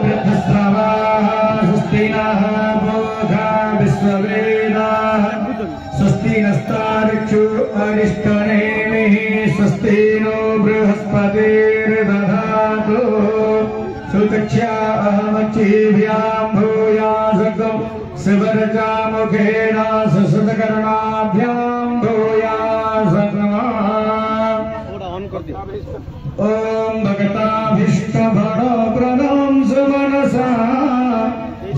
वृद्धश्रवाः स्वस्ति नः पूषा विश्ववेदाः स्वस्ति नस्तार्क्ष्यो अरिष्टनेमिः स्वस्ति नो बृहस्पतिर्दधातु सुतक्ष्या अहमचीभ्यां भूयासकं शिवरजामुखेन सुसुतकर्णाभ्यां भूयासकम् ओम भगताभीष्टभणो प्रणम सुमनसा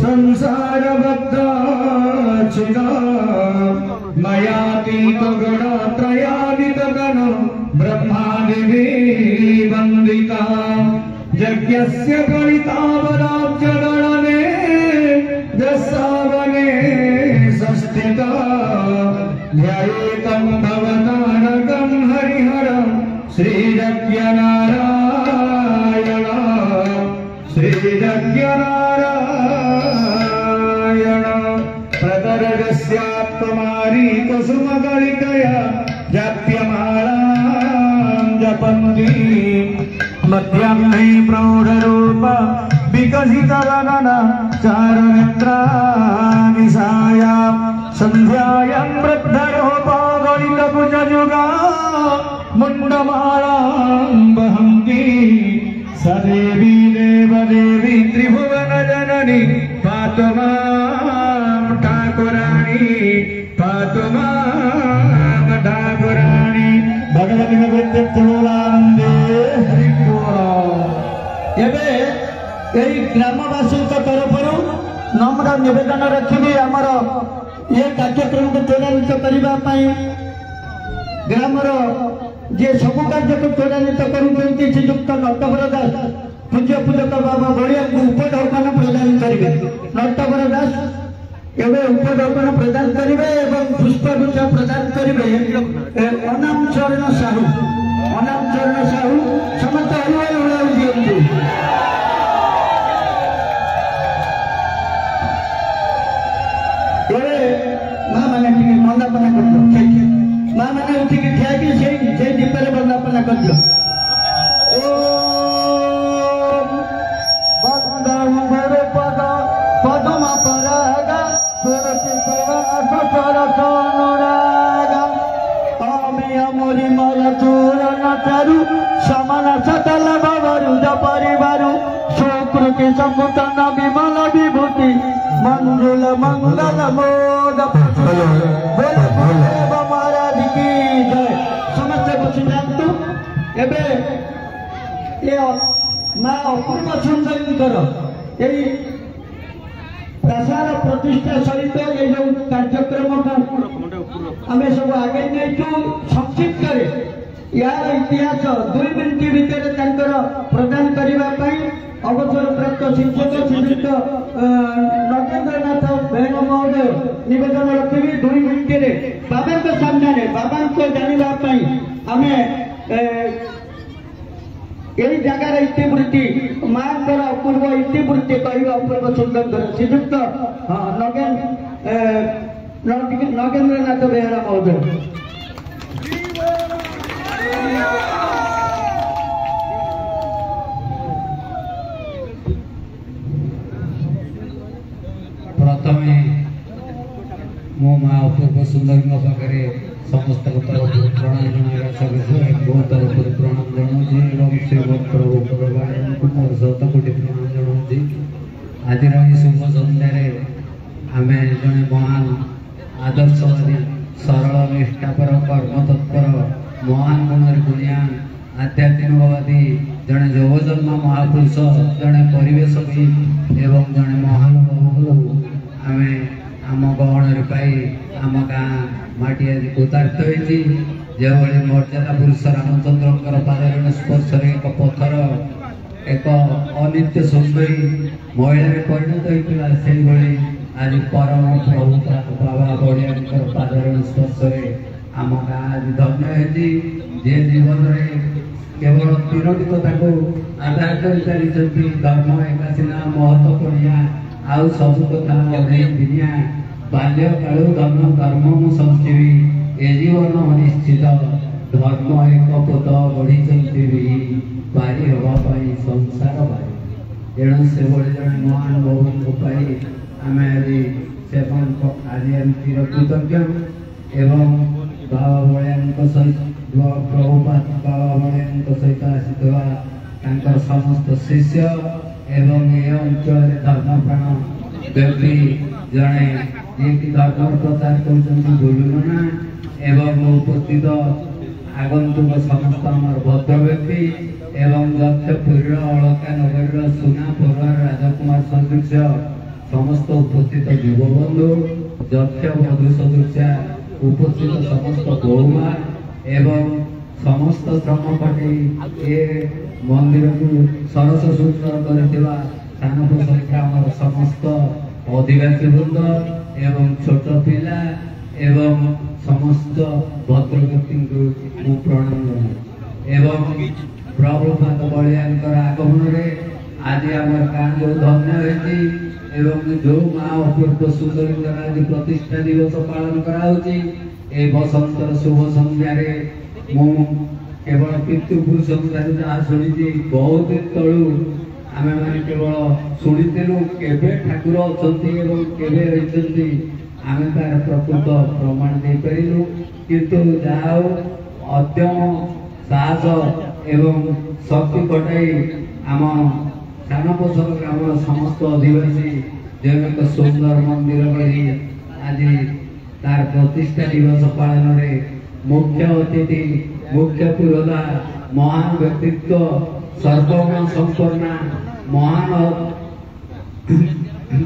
संसारबद्धाचिना मयातीत गुणत्रयादितगणं ब्रह्मादिभिः वन्दिता यज्ञस्य गणितावराज्यगणने दशावने संस्थिता ध्यायेतं भवतारकं हरिहरं श्रीयज्ञनारायण श्रीयज्ञनारायण प्रदर्गस्यात्मारी कुसुमगलितया जाप्यमालां जपन्ति मध्याह्ने प्रौढरूप विकसितगगन चारुनेत्रानिशायां सन्ध्यायां वृद्धरूपा गलितभुजयुगा मुंडमालां वहन्ति सदेवी देवदेवी त्रिभुवन जननी पातु मां ठाकुराणी पातु मां ठाकुराणी भगवती भगवत्यानंदे एबे एई ग्रामवासी तरफ नम्र निवेदन रखी आमर ये कार्यक्रम को त्वरान्वित करने ग्रामर जे सबु कार्य को त्वरान्वित करुँच श्रीजुक्त नटवर दास पूज्य पूजक बाबा बड़िया को उपढौकन प्रदान करेंगे। नटवर दास एवं उपढौकन प्रदान करेंगे एवं पुष्पगुच्छ प्रदान करेंगे अनाम चरण साहू समस्त हरिवाल उड़ा दियंतु माँ मैंने वंदापना कर माँ मैंने उठिक ठिया से दीपे वंदापना कर पद पदम पराग अमी मर चूरन चारु समान सकल बाबू परिवारू सुकृति संकुतन विमल विभूति मंजुल मंगल मोद महाराज की जय। समस्त बसी जातु एबे ये माँ अपूर्व सुंदरी यही प्रसार प्रतिष्ठा सहित ये जो कार्यक्रम को आम सब आगे नहीं संक्षिप्त यार इतिहास 2 मिनिट भितर प्रदान करने अवसर प्राप्त शिक्षक श्रीयुक्त नगेन्द्रनाथ बेहरा महोदय निवेदन रखी 2 मिनिट बाबा सामने बाबा को जानापी आम यही जगार इतिवृत्ति माँ अपूर्व इतिवृत्ति कह अपूर्व सुंदर श्रीयुक्त नगेन्द्रनाथ बेहरा महोदय। प्रथम मो माँ अपूर्व सुंदर पाखे समस्त तरफ प्रणाम जनाया बहुत तरफ प्रणाम जनाऊँ श्री भक्त मोर शतकोटी प्रणाम जनाऊँ। आज शुभ सन्धार आम जड़े महान आदर्शवादी सरल निष्ठापर कर्मतत्पर महान गुणर गुणियान आध्यात्मिकवादी जड़े जगजन्म महापुरुष जड़े परिवेशविद एवं जड़े महानुभाव आम आम गहण पाई आम गाँ माटी आज कृतार्थ होती जो मर्यादा पुरुष रामचंद्र पादरण स्पर्श एक पथर एक अनित्य सुंदरी महिला परिणत होता से आज परम प्रभु बाबा बड़िया पादरण स्पर्श आम गाँ आज धन्य होती जे जीवन में केवल 3टी कथा को आधार कर चली धर्म एका सीना महत्वपूर्ण आउ सब कथा दिनिया बाल्य कालू धर्म कर्म संस्कृति ए जीवन अनिश्चित धर्म एक पद बढ़ी चलती बारी हवाई संसार बारी एणु से जड़े महान भवन को पाई आम आज आज चिर कृतज्ञ एवं बाबा बलिया सहित प्रभुपाद बाबा बलिया सहित आसी समस्त शिष्य एवं ये अंचल धर्मप्राण व्यक्ति जड़े जी धर्म प्रचार करुना एवं उपस्थित आगंतुक समस्त भद्र व्यक्ति एवं दक्षपुर अलका नगर सुना परिवार राजकुमार सदृश समस्त उपस्थित युवबंधु दक्ष मधु सदृशा उपस्थित समस्त बहुमा एवं समस्त श्रम पटे ए मंदिर को सरस सुंदर कर समस्त आदिवासी वृंद एवं छोट पिला एवं समस्त भद्र व्यक्ति को प्रणाम एवं प्रभुपाद बलिया आगमन आज आम गाँ जो धन्य होती एवं जो माँ अपूर्व सुंदर आज प्रतिष्ठा दिवस पालन कराउची ए बसंतर शुभ संध्यारे मु केवल पितृपुरुष जहाँ शुणी बहुत दिन तलू आम मैंने केवल शुणीलु केवे ठाकुर अच्छा आम तार प्रकृत प्रमाण दे पारू किंतु जहा अद्यम साहस एवं शक्ति कटाई आम सानपोसर ग्राम समस्त अधिवासी जो एक सुंदर मंदिर करी आज तार प्रतिष्ठा दिवस पालन में मुख्य अतिथि मुख्य पुरोधा महान व्यक्तित्व सर्वगुण संपन्ना महान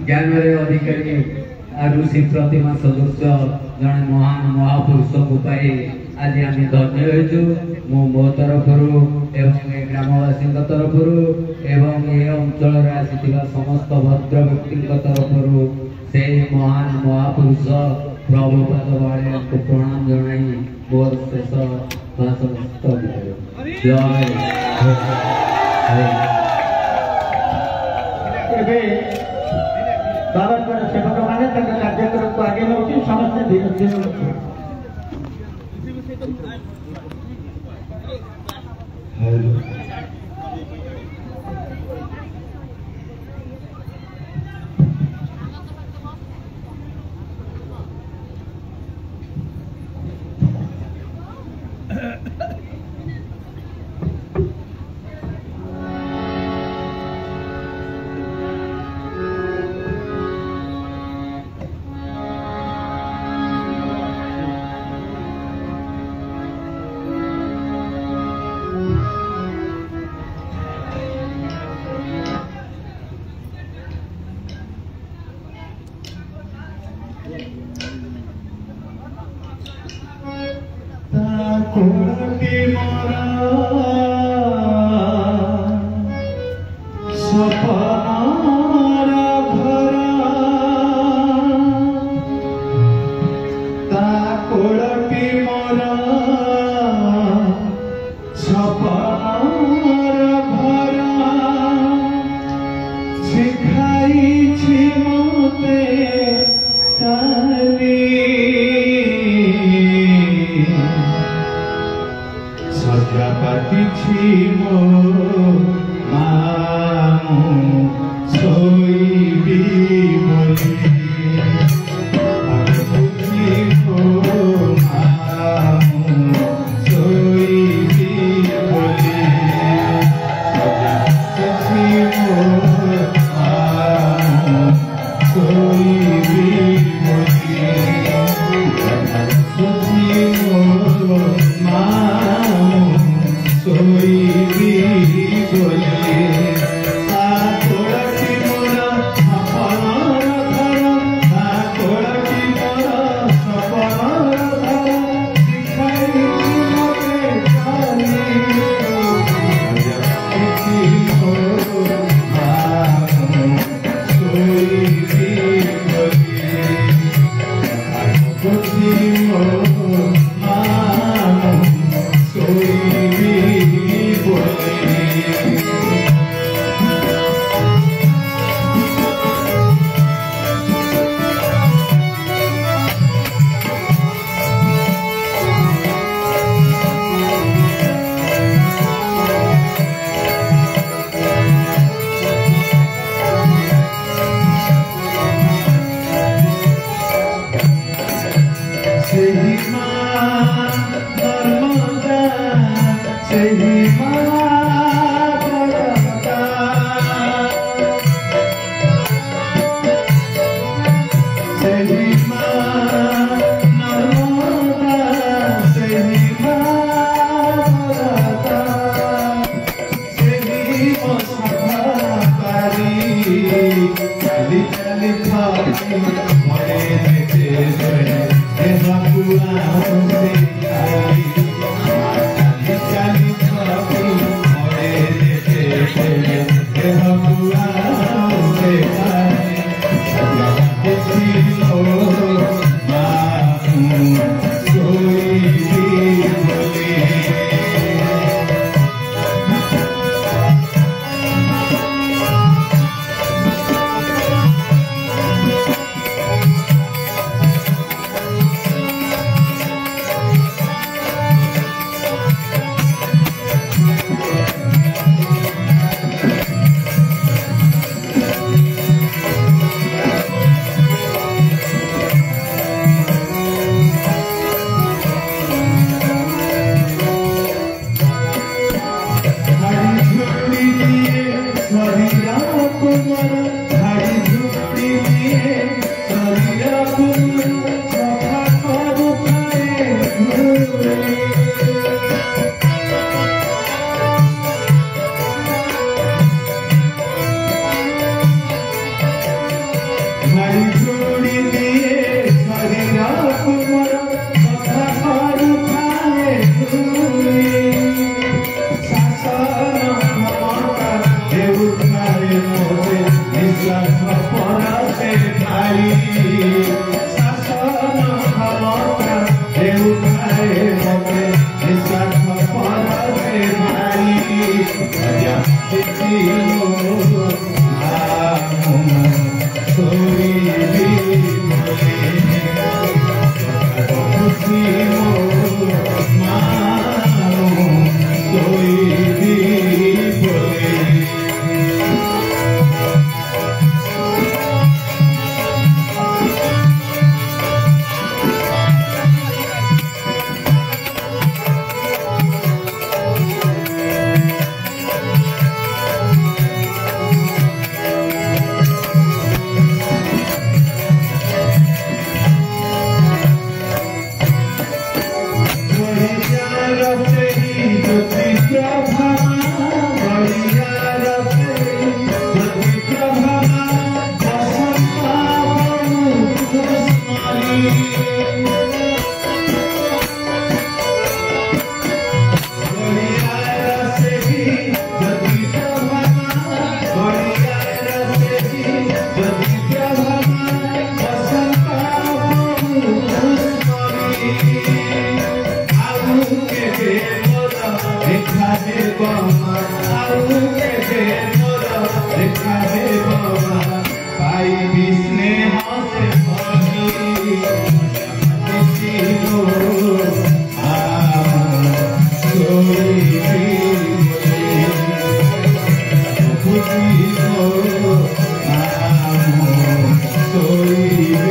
ज्ञान अधिकारी ऋषि प्रतिमा सदृश जड़े महान महापुरुष को पाई आज आम धन्य हो मो तरफ ग्रामवासी तरफ एवं ये अंचल आसी समस्त भद्र व्यक्ति तरफ से महान महापुरुष प्रभुपाद बलिया को प्रणाम जनाई मोर शेष भाषण जय बाबा सेवक मैंने कार्यक्रम को आगे नौ समस्त धीरे धीरे Soy चाली चाली खाती मोरे देते सोए देवा पुआओं से खाई चाली चाली खाती मोरे देते सोए देवा पुआओं से खाई देखी लो माँ सोई बोली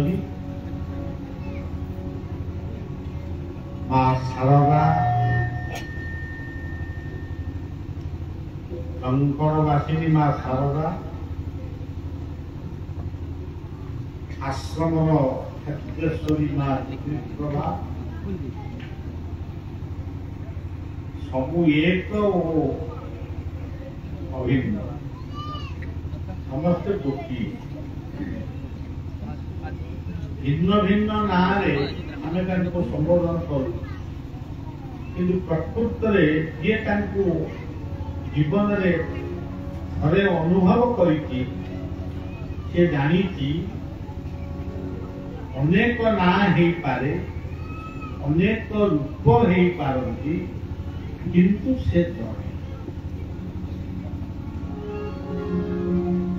ସୁନ୍ଦରୀ ମା ଶାରଦା ଶଙ୍କରବାସିନୀ ମା ଶାରଦା ଆଶ୍ରମର କ୍ଷେତ୍ରେଶ୍ୱରୀ ମା ତ୍ରିପ୍ରଭା ସବୁ ଏକ ଓ ଅଭିନ୍ନ ସମସ୍ତେ ଗୋଟିଏ ଭିନ୍ନ ଭିନ୍ନ ନାଁରେ ଆମେ ତାଙ୍କୁ ସମ୍ବୋଧନ କରୁ କିନ୍ତୁ ପ୍ରକୃତରେ ଯିଏ ତାଙ୍କୁ ଜୀବନରେ ଥରେ ଅନୁଭବ କରିଛି ସେ ଜାଣିଛି ଅନେକ ନାଁ ହେଇପାରେ ଅନେକ ରୂପ ହେଇପାରନ୍ତି କିନ୍ତୁ ସେ ଜଣେ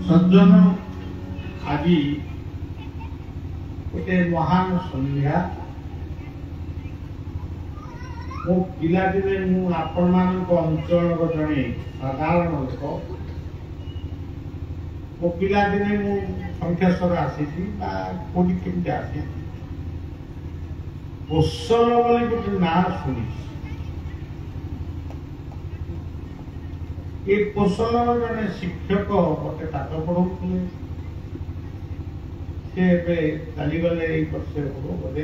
ସଜ୍ଜନ ଆଜି ଗୋଟେ ମହାନ ସନ୍ଧ୍ୟା ମୋ ପିଲାଦିନେ ମୁଁ ଆପଣମାନଙ୍କ ଅଞ୍ଚଳର ଜଣେ ସାଧାରଣ ଲୋକ ମୋ ପିଲାଦିନେ ମୁଁ ସଂଖ୍ୟାସ୍ୱର ଆସିଛି ବା କୋଉଠି କେମିତି ଆସିଛି କୋଶଲ ବୋଲି ଗୋଟେ ନାଁ ଶୁଣିଛି ଏ କୋଶଲର ଜଣେ ଶିକ୍ଷକ ମତେ ପାଠ ପଢଉଥିଲେ ସେ ଏବେ ଚାଲିଗଲେ ଏଇ ବର୍ଷେ ହବ ବୋଧେ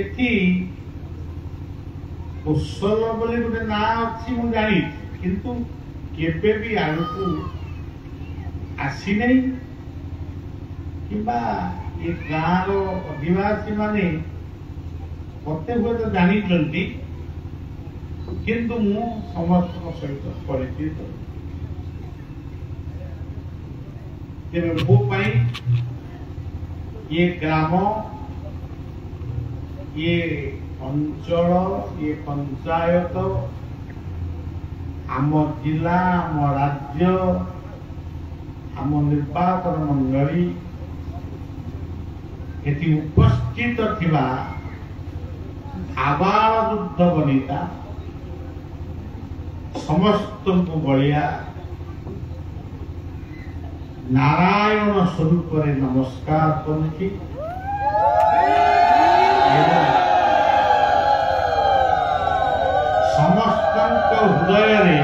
ଏଠି କୋଶଲ ବୋଲି ଗୋଟେ ନାଁ ଅଛି ମୁଁ ଜାଣିଛି କିନ୍ତୁ କେବେ ବି ଆଗକୁ ଆସିନାହିଁ କିମ୍ବା ଏ ଗାଁର ଅଧିବାସୀ ମାନେ ମତେ ହୁଏତ ଜାଣିଛନ୍ତି କିନ୍ତୁ ମୁଁ ସମସ୍ତଙ୍କ ସହିତ ପରିଚିତ ତେବେ ମୋ ପାଇଁ ये ग्राम ये अंचल ये पंचायत आम जिला आम राज्य आम निर्वाचन मंडली एटी उपस्थित थिबा आबाल वृद्ध वनिता समस्त बलिया नारायण स्वरूप नमस्कार करुछि समस्त हृदय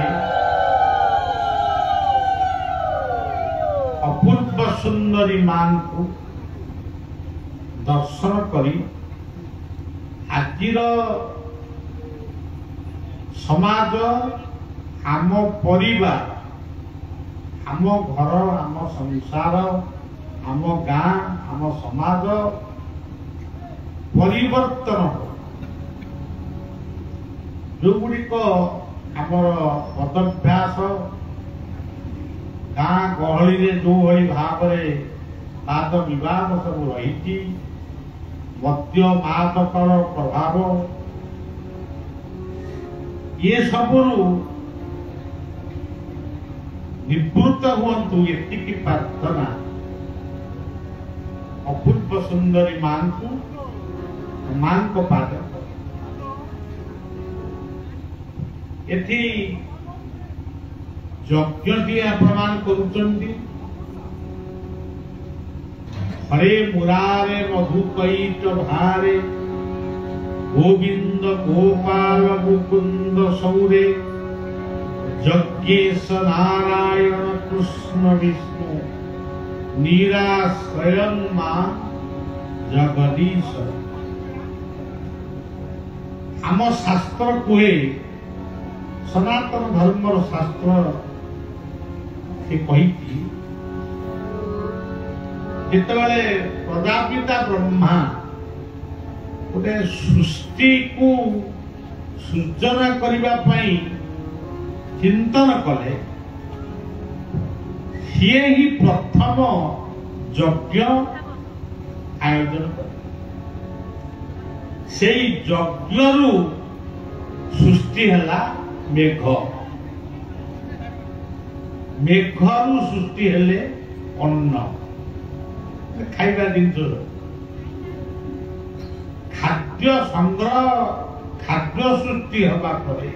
अपूर्व सुंदरी मां को दर्शन करी आजिर समाज आम परिवार आम घर आम संसार आम गाँ आम समाज परिवर्तन जो गुड़िक आमर पदभ्यास गाँ गहली जो भाव वाद विवाद सब रही मद्य मादकर प्रभाव ये सबु निवृत्त हुंतु एतिकी प्रार्थना अपूर्व सुंदरी मां को पाद एथि यज्ञ प्रमाण करुचंती हरे मुरारे मधुकैट भारे गोविंद गोपाल मुकुंद सौरे यज्ञेश नारायण कृष्ण विष्णु निराश्रयं मां जगदीश आम शास्त्र कहे सनातन धर्मर शास्त्र से कही जिते प्रजापिता ब्रह्मा गोटे सृष्टि को सृजना करने चिंतन कले सी ही प्रथम यज्ञ आयोजन करे से यज्ञ सृष्टि है मेघ मेघरू सृष्टि हेले अन्न खाइबा जिनस खाद्य संग्रह खाद्य सृष्टि हवा परे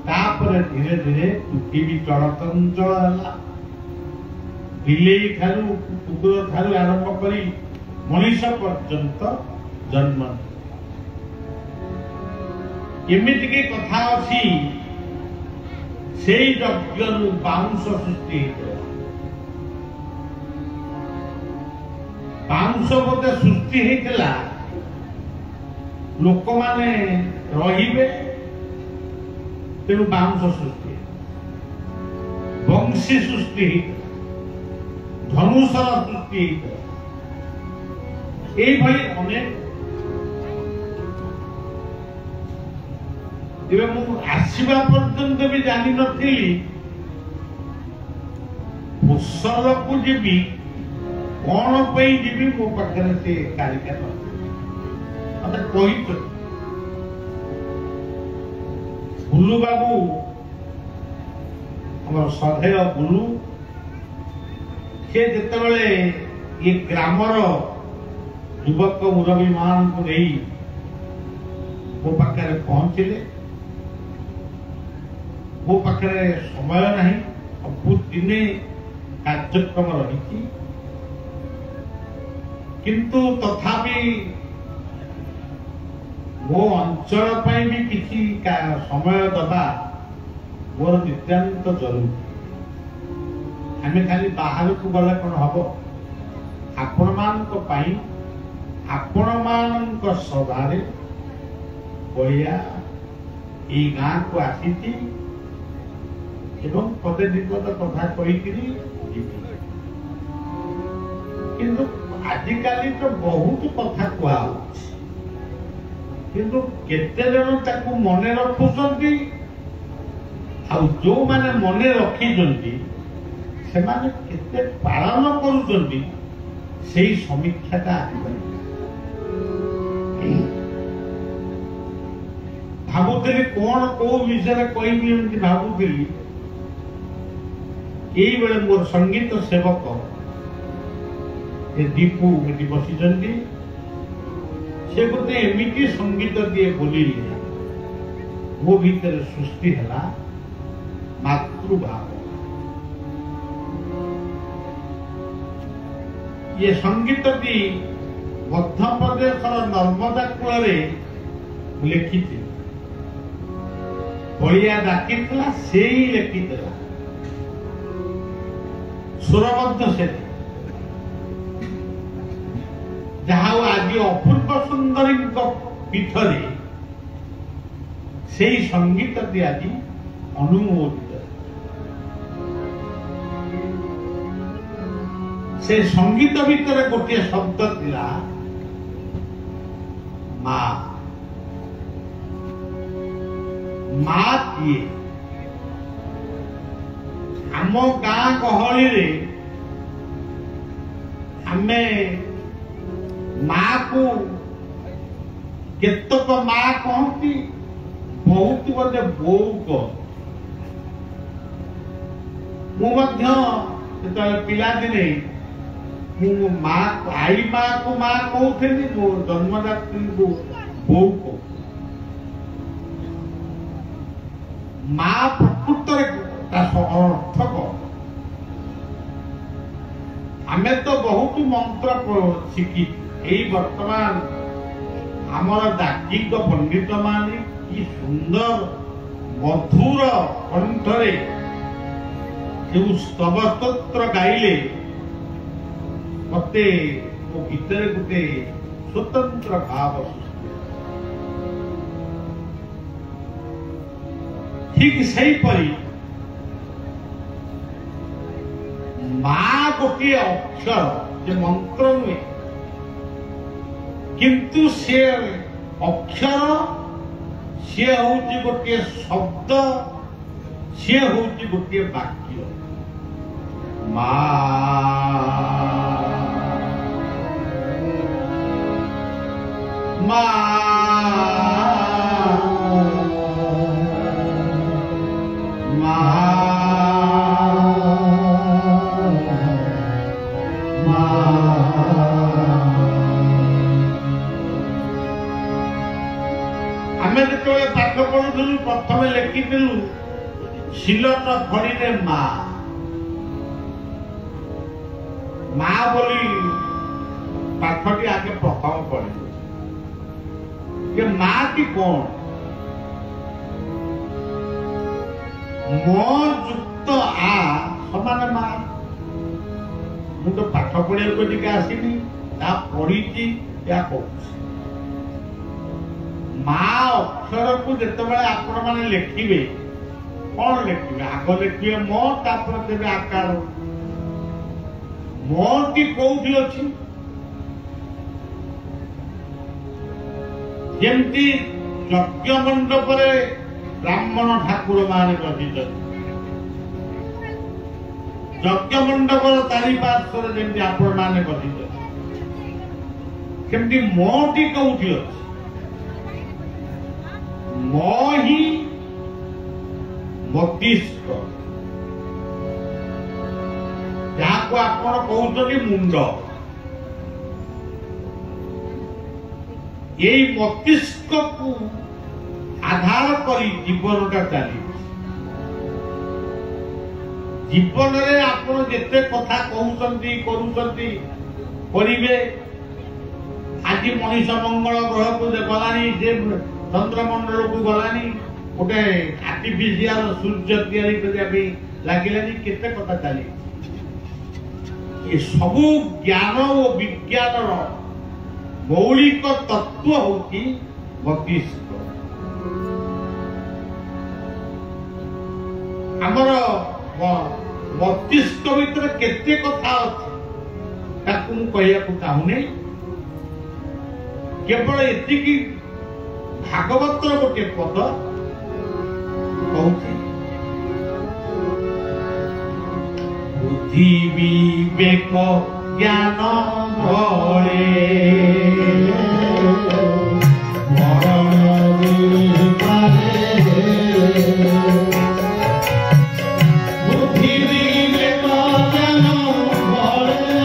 तापर धीरे धीरे पृथ्वी चलचंचल है ବିଲେଇ ଠାରୁ କୁକୁର ଠାରୁ ଆରମ୍ଭ କରି ମଣିଷ ପର୍ଯ୍ୟନ୍ତ ଜନ୍ମ। ଏମିତିକି କଥା ଅଛି ସେଇ ଯଜ୍ଞରୁ ବାଉଁଶ ସୃଷ୍ଟି ହେଇଥିଲା। ବାଉଁଶ ବୋଧେ ସୃଷ୍ଟି ହେଇଥିଲା ଲୋକମାନେ ରହିବେ, ତେଣୁ ବାଉଁଶ ସୃଷ୍ଟି ହେଇଥିଲା। ବଂଶୀ ସୃଷ୍ଟି ହେଇଥିଲା, ଧନୁଷର ସୃଷ୍ଟି ହେଇଥିଲା। এইভাবে অনেক। ଏବେ ମୁଁ ଆସିବା ପର୍ଯ୍ୟନ୍ତ ବି ଜାଣିନଥିଲି ଫସଲକୁ ଯିବି କଣ ପାଇଁ ଯିବି, ମୋ ପାଖରେ ସେ କାଳିକା ମତେ କହିଛନ୍ତି। ବୁଲୁ ବାବୁ, ଆମର ସଧେୟ ବୁଲୁ, ସେ ଯେତେବେଳେ ଏ ଗ୍ରାମର ଯୁବକ ମୁରବୀ ମାନଙ୍କୁ ନେଇ ମୋ ପାଖରେ ପହଞ୍ଚିଲେ, ମୋ ପାଖରେ ସମୟ ନାହିଁ, ସବୁଦିନେ କାର୍ଯ୍ୟକ୍ରମ ରହିଛି, କିନ୍ତୁ ତଥାପି ମୋ ଅଞ୍ଚଳ ପାଇଁ ବି କିଛି ସମୟ ଦେବା ମୋର ନିତ୍ୟାନ୍ତ ଜରୁରୀ। ଆମେ ଖାଲି ବାହାରକୁ ଗଲେ କଣ ହବ? ଆପଣମାନଙ୍କ ପାଇଁ, ଆପଣମାନଙ୍କ ସଭାରେ ବଳିଆ ଏଇ ଗାଁକୁ ଆସିଛି ଏବଂ ପଦେ ବିପଦ କଥା କହିକିରି ଯିବି। କିନ୍ତୁ ଆଜିକାଲି ତ ବହୁତ କଥା କୁହାହଉଛି, କିନ୍ତୁ କେତେ ଜଣ ତାକୁ ମନେ ରଖୁଛନ୍ତି, ଆଉ ଯୋଉମାନେ ମନେ ରଖିଛନ୍ତି ସେମାନେ କେତେ ପାଳନ କରୁଛନ୍ତି, ସେଇ ସମୀକ୍ଷାଟା ଆସିପାରେ। ଭାବୁଥିଲି କଣ କୋଉ ବିଷୟରେ କହିବି, ଏମିତି ଭାବୁଥିଲି। এইବେଳେ ମୋର ସଙ୍ଗୀତ ସେବକ ଏ ଦୀପୁ ଏଠି ବସିଛନ୍ତି, ସେ ଗୋଟେ ଏମିତି ସଙ୍ଗୀତ ଦିଏ ବୋଲିଲେ ମୋ ଭିତରେ ସୃଷ୍ଟି ହେଲା ମାତୃଭାବ। ये संगीतटी मध्यप्रदेशर नर्मदा कूल लिखी बलिया डाकी से ही लिखी स्वरबद्ध से जहाँ आज अपूर्व सुंदरी पीठरे से संगीत आज अनुमोदित से संगीत भितर गोटे शब्द थिला माँ। माँ किए आम गाँ गहली रे आमे माँ को केतक माँ कहती बहुत बोधे बो को पिला दिने माँ आई माँ को माँ कहते मो जन्मदात्री को बो को माँ प्रकृत अर्थ को आमे तो बहुत मंत्र शिखी यही वर्तमान आमर दार्जिक पंडित माने कि सुंदर मधुर कंठरे जो स्तव स्तोत्र गाइले मते वो भीतर गोटे स्वतंत्र भाव ठीक सही परी माँ गोटे अक्षर जे मंत्र नुहे किंतु से अक्षर सी हूँ गोटे शब्द सी हूँ गोटे वाक्य आमे जो पाठ पढ़ुलु प्रथम लिखिलु सिलट खड़ी माँ ମା ବୋଲି ପାଠଟି ଆଗେ ପ୍ରଥମ ପଢିବ ଯେ ମାଟି କଣ? ମୋ ଯୁକ୍ତ ଆ ସମାନ ମା। ମୁଁ ତ ପାଠ ପଢିବାକୁ ଟିକେ ଆସିନି, ତା ପଢିଛି ଏହା କହୁଛି। ମା ଅକ୍ଷରକୁ ଯେତେବେଳେ ଆପଣ ମାନେ ଲେଖିବେ, କଣ ଲେଖିବେ? ଆଗ ଲେଖିବେ ମ, ତାପରେ ଦେବେ ଆକାର। ମଟି କୋଉଠି ଅଛି? ଯେମିତି ଯଜ୍ଞ ମଣ୍ଡପରେ ବ୍ରାହ୍ମଣ ଠାକୁର ମାନେ ବସିଛନ୍ତି, ଯଜ୍ଞ ମଣ୍ଡପର ଚାରିପାର୍ଶ୍ୱରେ ଯେମିତି ଆପଣ ମାନେ ବସିଛନ୍ତି, ସେମିତି ମଟି କୋଉଠି ଅଛି? ମ ହିଁ ମସ୍ତିଷ୍କ, ଯାହାକୁ ଆପଣ କହୁଛନ୍ତି ମୁଣ୍ଡ। ଏଇ ମସ୍ତିଷ୍କକୁ ଆଧାର କରି ଜୀବନଟା ଚାଲିଛି। ଜୀବନରେ ଆପଣ ଯେତେ କଥା କହୁଛନ୍ତି, କରୁଛନ୍ତି, କରିବେ। ଆଜି ମଣିଷ ମଙ୍ଗଳ ଗ୍ରହକୁ ଗଲାନି, ଯେ ଚନ୍ଦ୍ରମଣ୍ଡଳକୁ ଗଲାନି, ଗୋଟେ ଆର୍ଟିଫିସିଆଲ ସୂର୍ଯ୍ୟ ତିଆରି କରିବା ପାଇଁ ଲାଗିଲାନି, କେତେ କଥା ଚାଲିଛି। ଏ ସବୁ ଜ୍ଞାନ ଓ ବିଜ୍ଞାନର ମୌଳିକ ତତ୍ତ୍ୱ ହଉଛି ମସ୍ତିଷ୍କ। ଆମର ମସ୍ତିଷ୍କ ଭିତରେ କେତେ କଥା ଅଛି ତାକୁ ମୁଁ କହିବାକୁ ଚାହୁଁନି। କେବଳ ଏତିକି ଭାଗବତର ଗୋଟିଏ ପଦ କହୁଛି, ବୁଦ୍ଧି ବିବେକ ଜ୍ଞାନ ଭଳେ ମରଣ ବୁଦ୍ଧି ବିବେକ ଜ୍ଞାନ ଭଳେ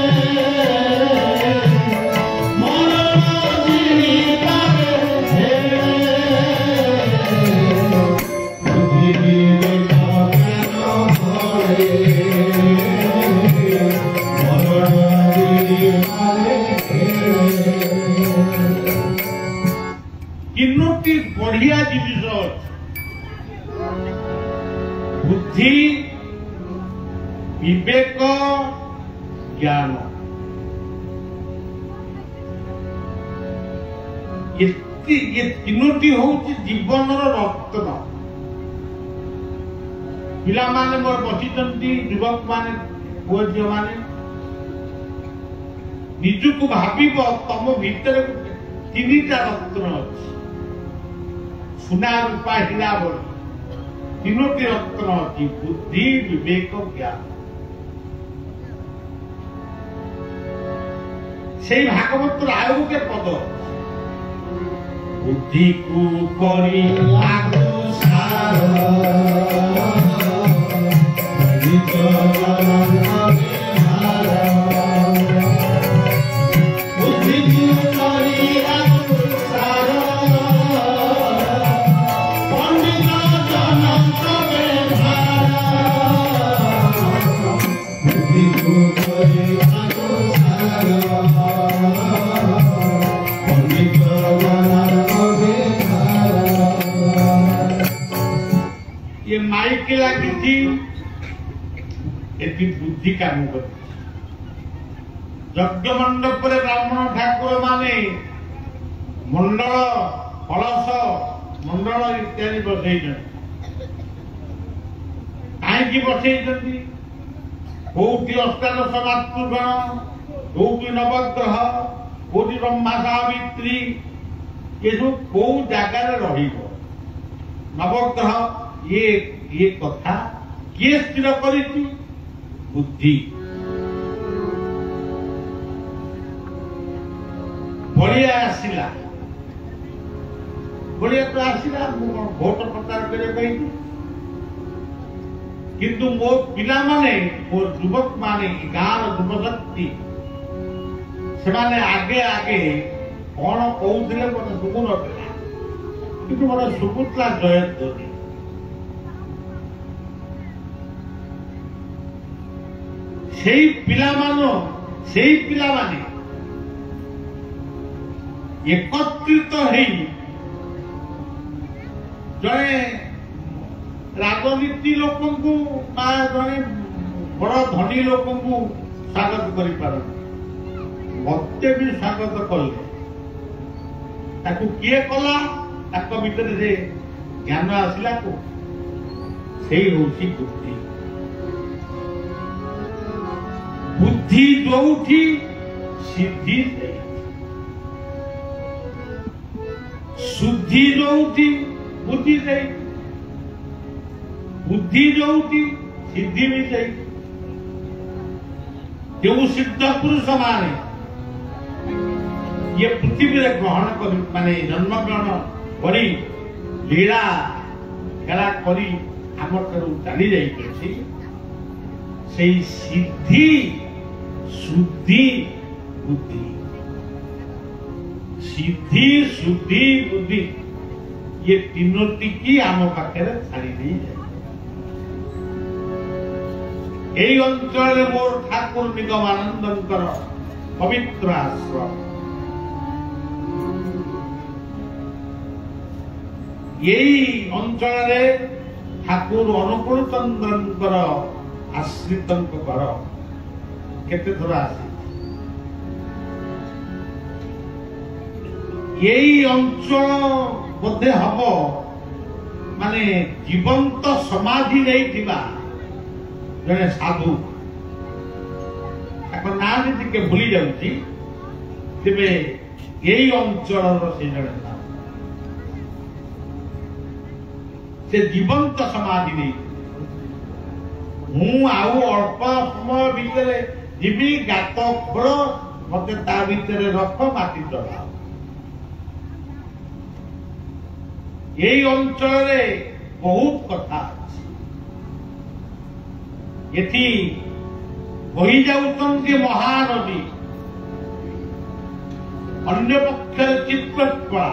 ମରଣ ଜିଣିପାରେ ବୁଦ୍ଧି ବିବେକ ଜ୍ଞାନ ଭଳେ ତିନୋଟି ବଢିଆ ଜିନିଷ ଅଛି, ବୁଦ୍ଧି ବିବେକ ଜ୍ଞାନ। ଏ ତିନୋଟି ହଉଛି ଜୀବନର ରତ୍ନ। ପିଲାମାନେ ମୋର ବସିଛନ୍ତି, ଯୁବକ ମାନେ, ପୁଅ ଝିଅ ମାନେ, ନିଜକୁ ଭାବିବ ତମ ଭିତରେ ତିନିଟା ରତ୍ନ ଅଛି। ସୁନା ରୂପା ହୀରା ଭଳି ତିନୋଟି ରତ୍ନ ଅଛି, ବୁଦ୍ଧି ବିବେକ ଜ୍ଞାନ। ସେଇ ଭାଗବତର ଆଉ ଗୋଟେ ପଦ, ବୁଦ୍ଧିକୁ କରି ये माइक ଲାଗିଛି, ଏଠି ବୁଦ୍ଧି କାମ କରୁଛି। ଯଜ୍ଞ ମଣ୍ଡପରେ ବ୍ରାହ୍ମଣ ଠାକୁର ମାନେ ମଣ୍ଡଳ, କଳସ, ମଣ୍ଡଳ ଇତ୍ୟାଦି ବସେଇଛନ୍ତି। କାହିଁକି ବସେଇଛନ୍ତି? କୋଉଠି ଅଷ୍ଟାଦଶ ମାତୃଗଣ, କୋଉଠି ନବଗ୍ରହ, କୋଉଠି ବ୍ରହ୍ମା ସାବିତ୍ରୀ, ଏସବୁ କୋଉ ଜାଗାରେ ରହିବ ନବଗ୍ରହ, ये कथा किए स्थिर करिछि? बुद्धि। बलिया आसिला, बलिया तो आसिला, भोट प्रचार करे कहिछि, किंतु मो पिला माने, मो युवक माने, गाँव युवशक्ति सेमाने आगे आगे कौन कहूथिले मते सुबु नथिला, किंतु मते सुबुतला जयध्वनि। सेई पिलामान सेई पिला माने एकत्रित हेई जड़े राजनीति लोक जड़े बड़ धनी लोक स्वागत कर मत भी स्वागत कले किए कला भीतर से ज्ञान आसला को से बुद्धि बुद्धि जोठी सिद्धि शुद्धि जोठी बुद्धि से बुद्धि जोठी सिद्धि भी सही जो सिद्ध पुरुष माने ये पृथ्वी रे ग्रहण कर माने जन्म ग्रहण करी लीला खेला करी आम चली जाइए से सिद्धि शुद्धि बुद्धि सिद्धि शुद्धि बुद्धि ये तीनोटी की आम पाखे छाड़ी दी जाए এই অঞ্চলে মোর ঠাকুর নিগমানন্দঙ্কর পবিত্র আশ্রম এই অঞ্চলে ঠাকুর অনুকূল চন্দ্রঙ্কর আশ্রিতঙ্ক ঘর কেতে থর আছে এই অঞ্চল বোধে হব মানে জীবন্ত সমাধি নেইଥିବା जड़े साधु ना जी भूली जाऊँगी तेरे यही अंचल से जड़े से जीवंत समाधि नहीं हूँ आउ अल्प समय भितर जीवी गात खोल मत भितर रख माटी चला यही अंचल बहुत कथा एथि बही जाउछन्ति महानदी अन्य पक्ष चित्रकला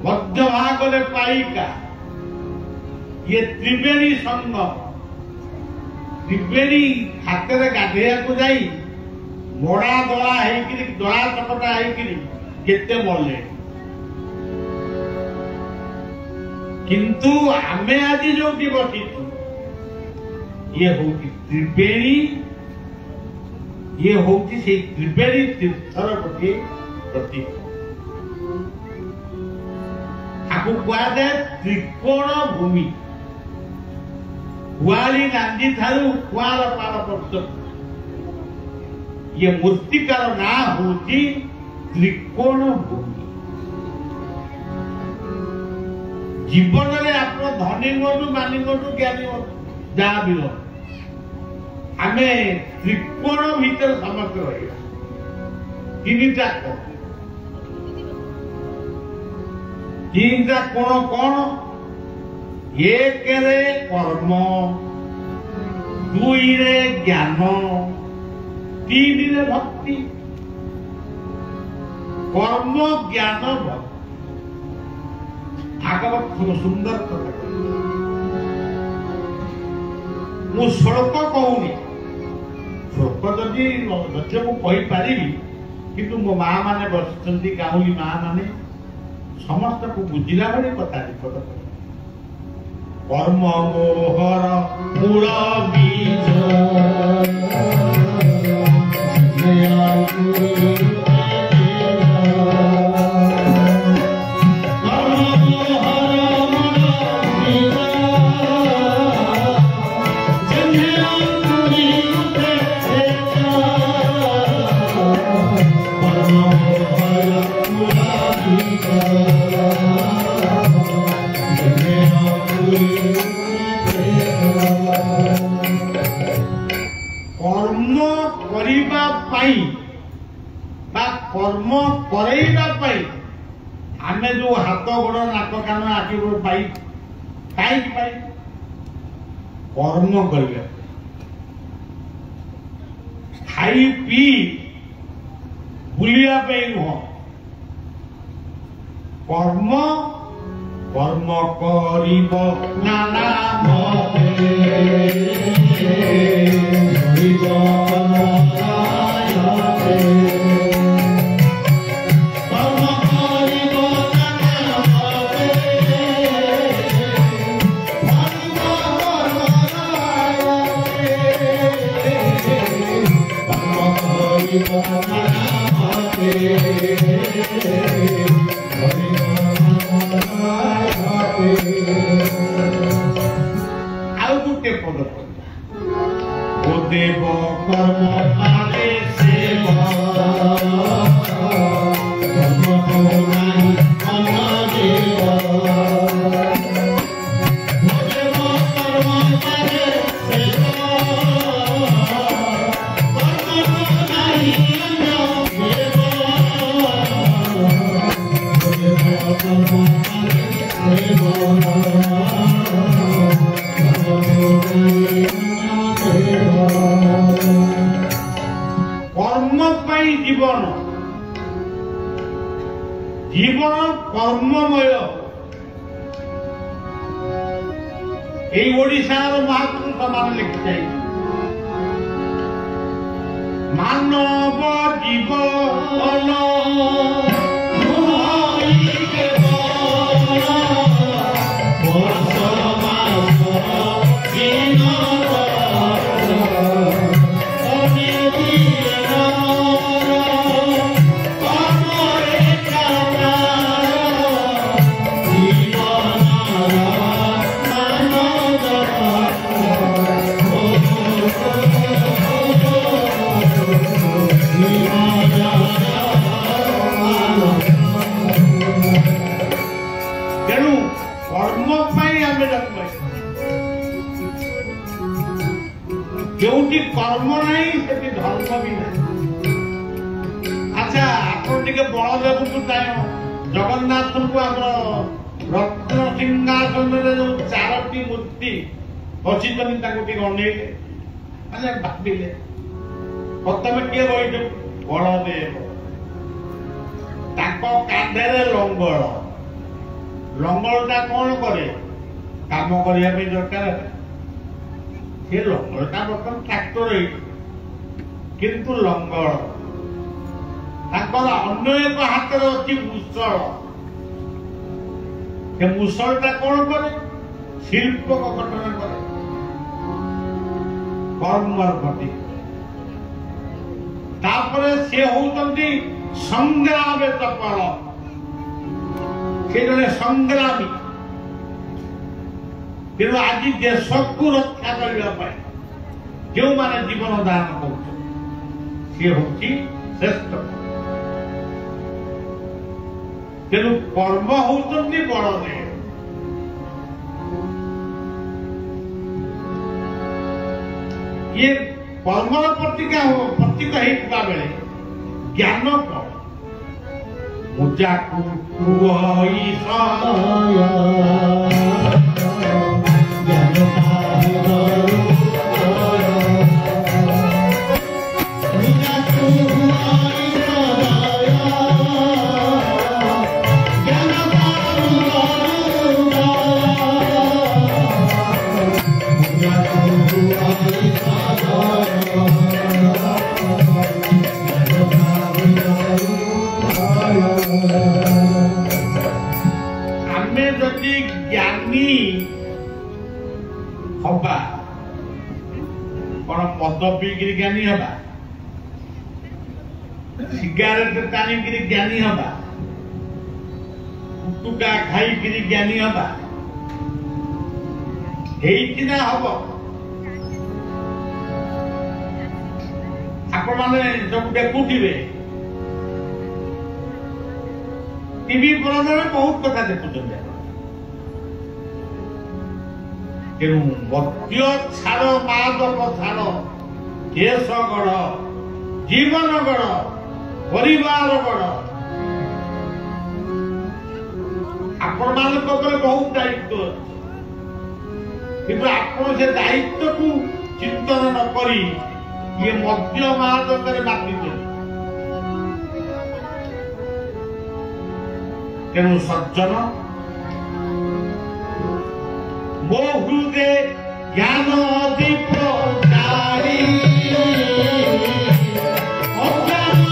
मध्य भागले पाइका ये त्रिवेणी संगम त्रिवेणी हाथ में गाधेया को जाई मोड़ा दला है दला चपटा है केते मले किंतु आमे आज जो बसी ये होती त्रिवेणी ये होती से त्रिवेणी तीर्थर गोटे प्रतीक आपको कहुए त्रिकोण भूमि कुआली नांदी ठारू कुआर पार पर्यंत ये मूर्तिकार ना होती त्रिकोण भूमि जीवन में आप धनी गठू मानी गठू ज्ञानी गठू जहाँ भी आमे त्रिकोण भीतर समस्त रहा तीनटा कोण कौन एक रे कर्म दुई रे ज्ञान तीन रे भक्ति कर्म ज्ञान भक्ति भागवत सुंदर कथा मु श्लोक कहूनी श्लोक जदि कहीपरि किंतु मो माँ माने बस गाउली माँ माने समस्त को बुझिला बड़े कथा कर्म मोहर मूल बीज कर्म करैबा आमे जो हाथ गोड़ नाक कान आखि पाई कहीं कर्म कर खाई पी बुलिया नुह कर्म कर्म करिब नाना मते ଆଉ ଗୋଟେ ପଦ ଓ ଦେବ କର୍ମ ପାରେ ସେବ কর্ম পাই জীবন জীবন কর্মময় এই ওড়িশার মহাপুরুষ মানে লিখতে মানব জীবন ତେଣୁ କର୍ମ ପାଇଁ ଆମେ ଜନ୍ମ ଯୋଉଠି କର୍ମ ନାହିଁ ସେଠି ଧର୍ମ ବି ନାହିଁ। ଆଚ୍ଛା ଆପଣ ଟିକେ ବଳଦେବଙ୍କୁ ଜଗନ୍ନାଥଙ୍କୁ ଆମର ରତ୍ନ ସିଂହାସନରେ ଯୋଉ 4ଟି ମୂର୍ତ୍ତି ବସିଛନ୍ତି ତାଙ୍କୁ ଟିକେ ଅନେଇଲେ ମାନେ ଭାବିଲେ ପ୍ରଥମେ କିଏ ରହିଛନ୍ତି ବଳଦେବ ତାଙ୍କ କାନ୍ଧରେ ଲଙ୍ଗଳ ଲଙ୍ଗଳଟା କଣ କରେ କାମ କରିବା ପାଇଁ ଦରକାର ସେ ଲଙ୍ଗଳଟା ବର୍ତ୍ତମାନ ଟ୍ରାକ୍ଟର ହେଇଛି କିନ୍ତୁ ଲଙ୍ଗଳ ତାଙ୍କର ଅନ୍ୟ ଏକ ହାତରେ ଅଛି ମୁଷଳ ସେ ମୁଷଳଟା କଣ କରେ ଶିଳ୍ପ ଗଠନ କରେ କର୍ମର ଗତି ତାପରେ ସେ ହଉଛନ୍ତି ସଂଗ୍ରାମ ଚପଳ ସେ ଜଣେ ସଂଗ୍ରାମୀ ତେଣୁ ଆଜି ଦେଶକୁ ରକ୍ଷା କରିବା ପାଇଁ ଯେଉଁମାନେ ଜୀବନ ଦାନ କରୁଛନ୍ତି ସେ ହଉଛି ଶ୍ରେଷ୍ଠ। ତେଣୁ କର୍ମ ହଉଛନ୍ତି ବଳଦେବ ଇଏ କର୍ମର ପ୍ରତୀକ ହେଇଥିବା ବେଳେ ଜ୍ଞାନ କଣ ମୁଜାକୁ ଆମେ ଯଦି ଜ୍ଞାନୀ ହବା କଣ ମଦ ପିଇକିରି ଜ୍ଞାନୀ ହବା ସିଗାରେଟ ଟାଣିକିରି ଜ୍ଞାନୀ ହବା ଗୁଟୁକା ଖାଇକିରି ଜ୍ଞାନୀ ହବା ହେଇକି ନା ହବ ଆପଣ ମାନେ ସବୁ ଦେଖୁଥିବେ टीवी परदाରେ ବହୁତ କଥା ଦେଖୁଛନ୍ତି ତେଣୁ ମଦ୍ୟ ଛାଡ଼ ମାଦକ ଛାଡ଼ କେଶ ଗଢ଼ ଜୀବନ ଗଢ଼ ପରିବାର ଗଢ଼ ଆପଣମାନଙ୍କ ଉପରେ ବହୁତ ଦାୟିତ୍ୱ ଅଛି କିନ୍ତୁ ଆପଣ ସେ ଦାୟିତ୍ୱକୁ ଚିନ୍ତନ ନ କରି ଇଏ ମଦ୍ୟ ମାଦକରେ ମାତିଛନ୍ତି ତେଣୁ ସଜ୍ଜନ ମୋ ହୃଦେ ଜ୍ଞାନ ଦୀପ ଜାଳି ଅଜ୍ଞାନ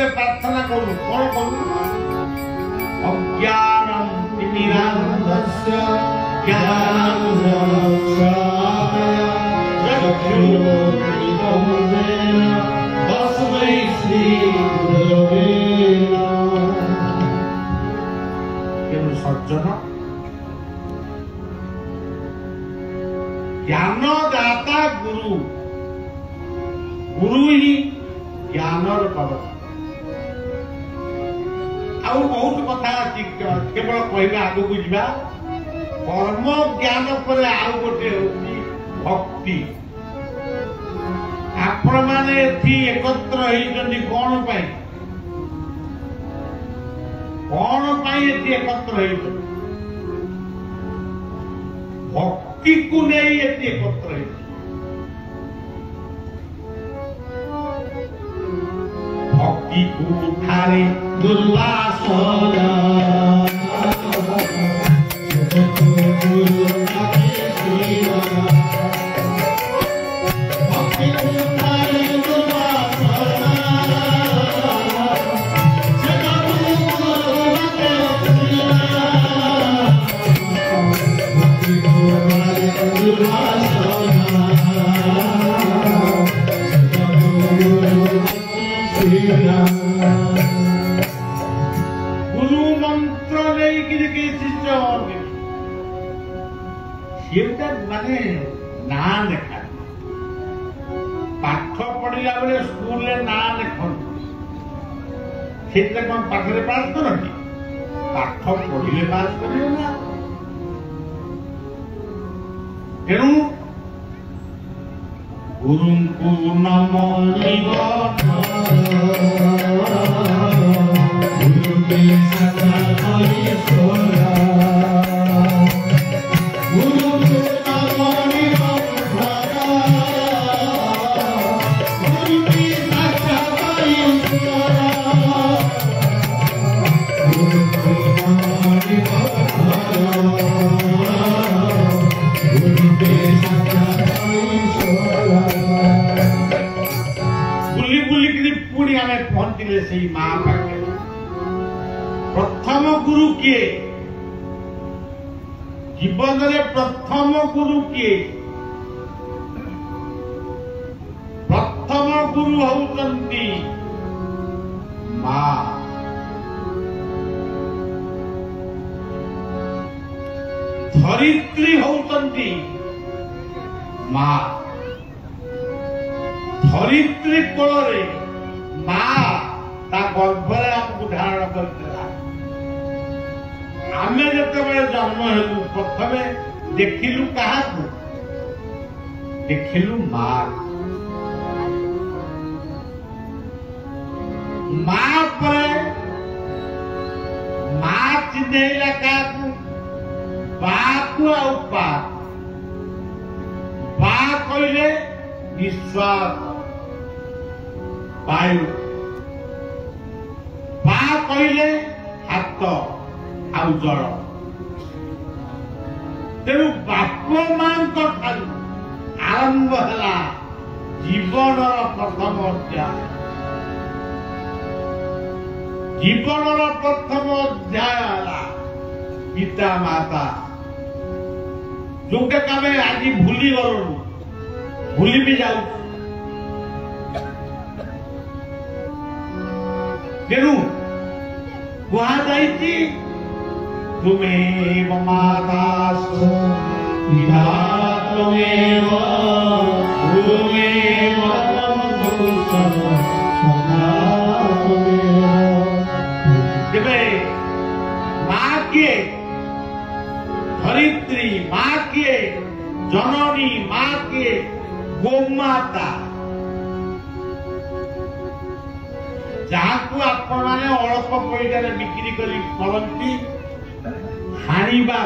निकटे प्रार्थना करूँ कौन करूँ अज्ञानम तिमिरान्धस्य ज्ञानाञ्जनशलाकया चक्षुरुन्मिलितं येन तस्मै श्रीगुरवे नमः। केवल सज्जन ज्ञानदाता गुरु गुरु ही ज्ञानर कवच आउ बहुत कथा अच्छी केवल कहवा आग को जा कर्म ज्ञान पर आउ गोटे होती भक्ति आपण मैंने एकत्र होती कौन एकत्र हो भक्ति को नहीं एकत्र हो भक्ति को उठारे दुर्वासना भक्ति को उठारे दुर्वासना भक्ति को उठारे गुरु मंत्र नहीं शिष्य माने ना लेखा पाठ पढ़ला बेले स्कूल ना लिखते से कौन पाठे पास करती पाठ पढ़ले पास कर तेणु गुरु को नम गुरु के सदा सोरा गुरु के नम गुरु की सदा गुरु को गुरु के सदा बुली बुली पुणी आम पहुंचले से माँ पाखे प्रथम गुरु किए जीवन में प्रथम गुरु किए प्रथम गुरु होती माँ धरित्री होती माँ धरित्री कोल माँ गर्भरे आमको धारण करथिला आमे जतबे जन्म हेलु प्रथमे देखिलु काहाकु देखिलु माँ माँ पर माँ चिन्हैला काहाकु बाकु आउ पा बा कहले विश्वास वायु बा कहले हाथ आउ जल तेणु बाप मां आरंभ है जीवन प्रथम अध्याय जीवन प्रथम अध्याय है पिता माता जोटे कमे आज भूली गलु भूली भी जाऊ तेणु कहुई तुम्हें माता पिता त्वमेव गुरुमेव तेरे माँ किए धरित्री माँ किए जननी माँ किए गोमाता जहाँ को आपण मैंने अल्प पैसा बिक्री करती हाणिबा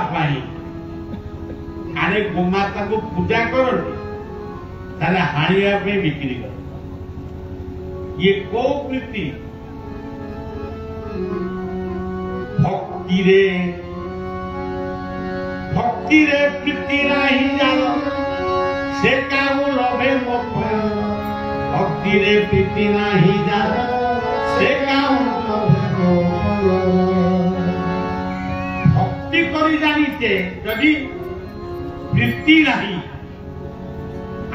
आने गोमाता को पूजा करते हाणिया बिक्री कर ये को प्रीति भक्ति रे प्रीति नहीं जान से काहू लभे भक्ति रे प्रीति नहीं जान से भक्ति करी जानिचे जदि वृत्ति नहीं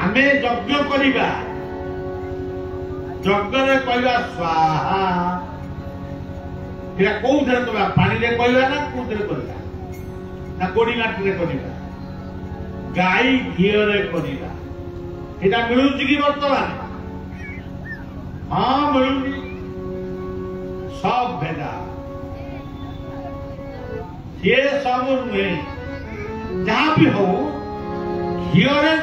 आमे यज्ञ करिबा यज्ञ रे कहवा स्वाहा एरा को धरे तो पानी रे कहवा ना को धरे करबा ना कोडी माटी रे करबा गाई घियो रे करबा एटा मिलुची कि वर्तमान हाँ मिलुची सब भेदा ये सब में जहाँ भी हो घियो रे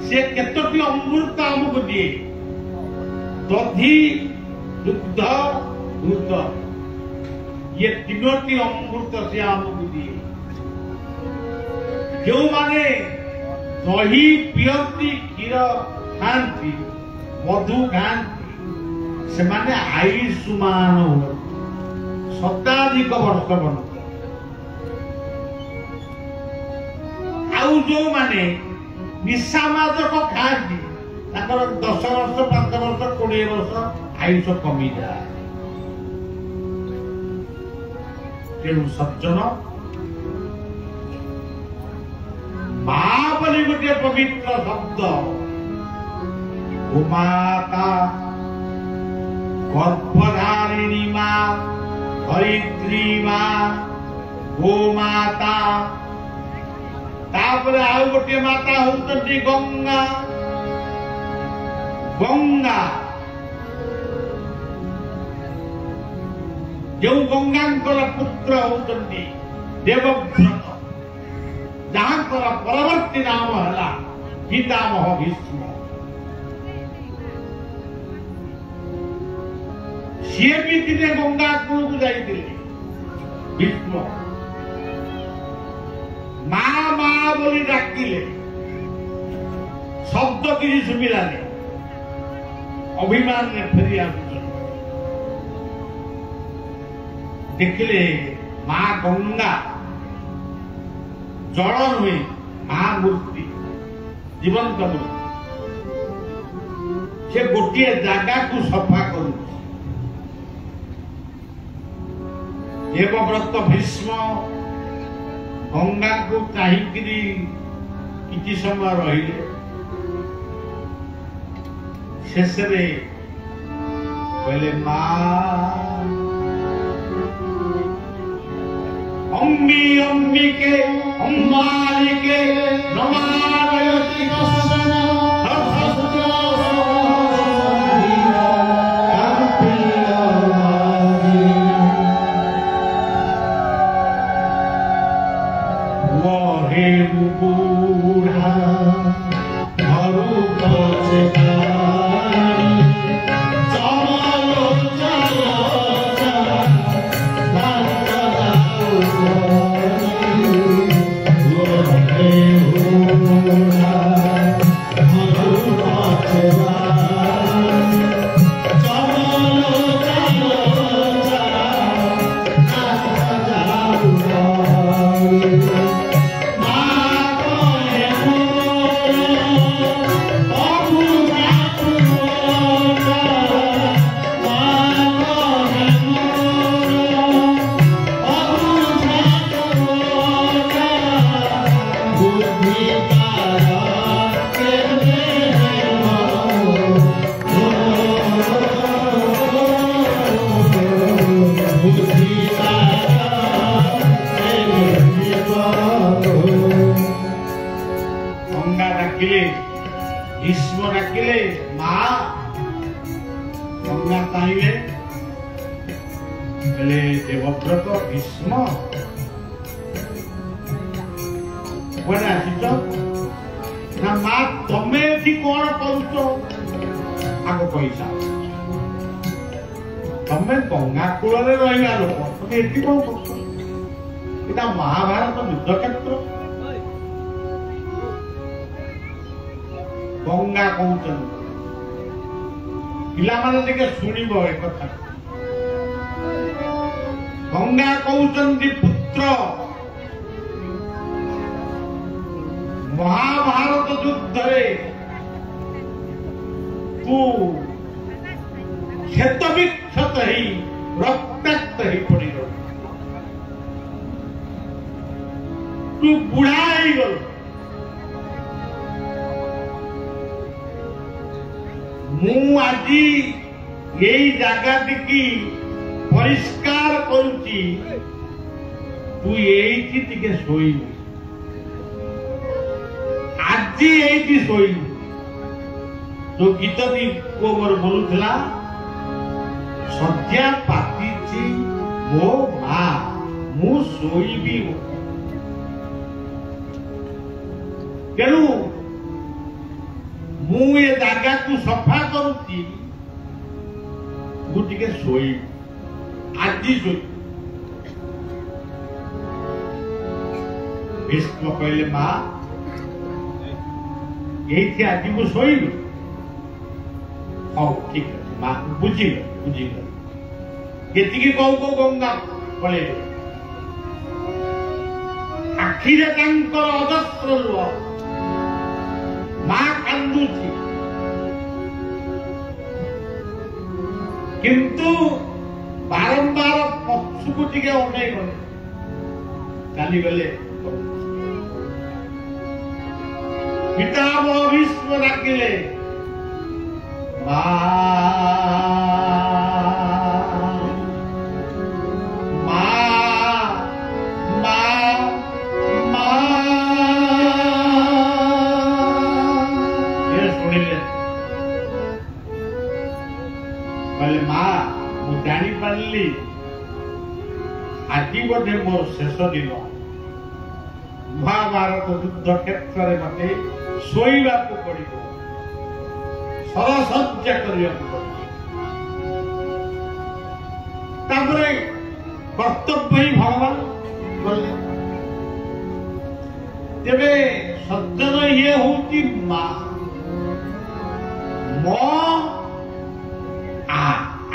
से केतोटी अमृत आमको दिए दधि दुग्ध दूध ये तीनोटी अमृत से आमको दिए जो माने दही पियंती क्षीर खाती मधु खाती से माने आयुष्मान हो शताधिक वर्ष बनते आउ जो माने निशा मादक खाती 10 वर्ष 5 वर्ष 20 वर्ष आयुष कमी जाए तेणु सज्जन माँ बोली गोटे पवित्र शब्द माता गर्भधारिणी माँ धरित्री माँ गोमाता तापर आउ गोटे माता होती गंगा गंगा जो गंगा पुत्र होती देवव्रत जहां परवर्ती नाम है पितामह भीष्म सी भी दिने गंगा कूल को जाइए भीष्म माँ माँ बोली डाकिले शब्द किसी सुविधा नहीं अभिमान ने फेरी देखिले माँ गंगा जल नुहे माँ मूर्ति जीवंत मूर्ति से गोटे जगह को सफा कर देवव्रत भीष्म गंगा को चाहिए किसी समय रहिले शेष कहले माँ अम्बी अम्बिके अम्बालिके नमारयति नमः देवव्रत भीष्म ना माँ तमें कौन करुच आग पैसा तमें गंगा कूल रहा लोक तुम ये कौन कर महाभारत युद्ध क्षेत्र गंगा कहते पिला माने शुणव एक कथा गंगा कहते पुत्र महाभारत युद्ध रक्ताक्त हो पड़ तू बुढ़ा गल मु आज यही जगह टी परिष्कार करुची तू यही टिके सोई आज यही सोई तो गीत भी को मोर बोलुला सज्जा पाती मो माँ मु सोईबी तेणु मु ये जगह को सफा करुची मुझे सोई आज सोई भीष्म कहले माँ यही आज मु सोईबी हाँ ठीक है माँ बुझील ये कौ कौ गंगा पड़े आखिरे अजस्र लुह माँ कांदुची किंतु बारंबार पक्षु टिके अनै गले चली गले पितामह भीष्म डाकिले आज बोधे मोर शेष दिन महाभारत युद्ध क्षेत्र में मत शोवा पड़ो सरसज्जा करने कर्तव्य ही भगवान गले तेरे सज्जन ये हूँ माँ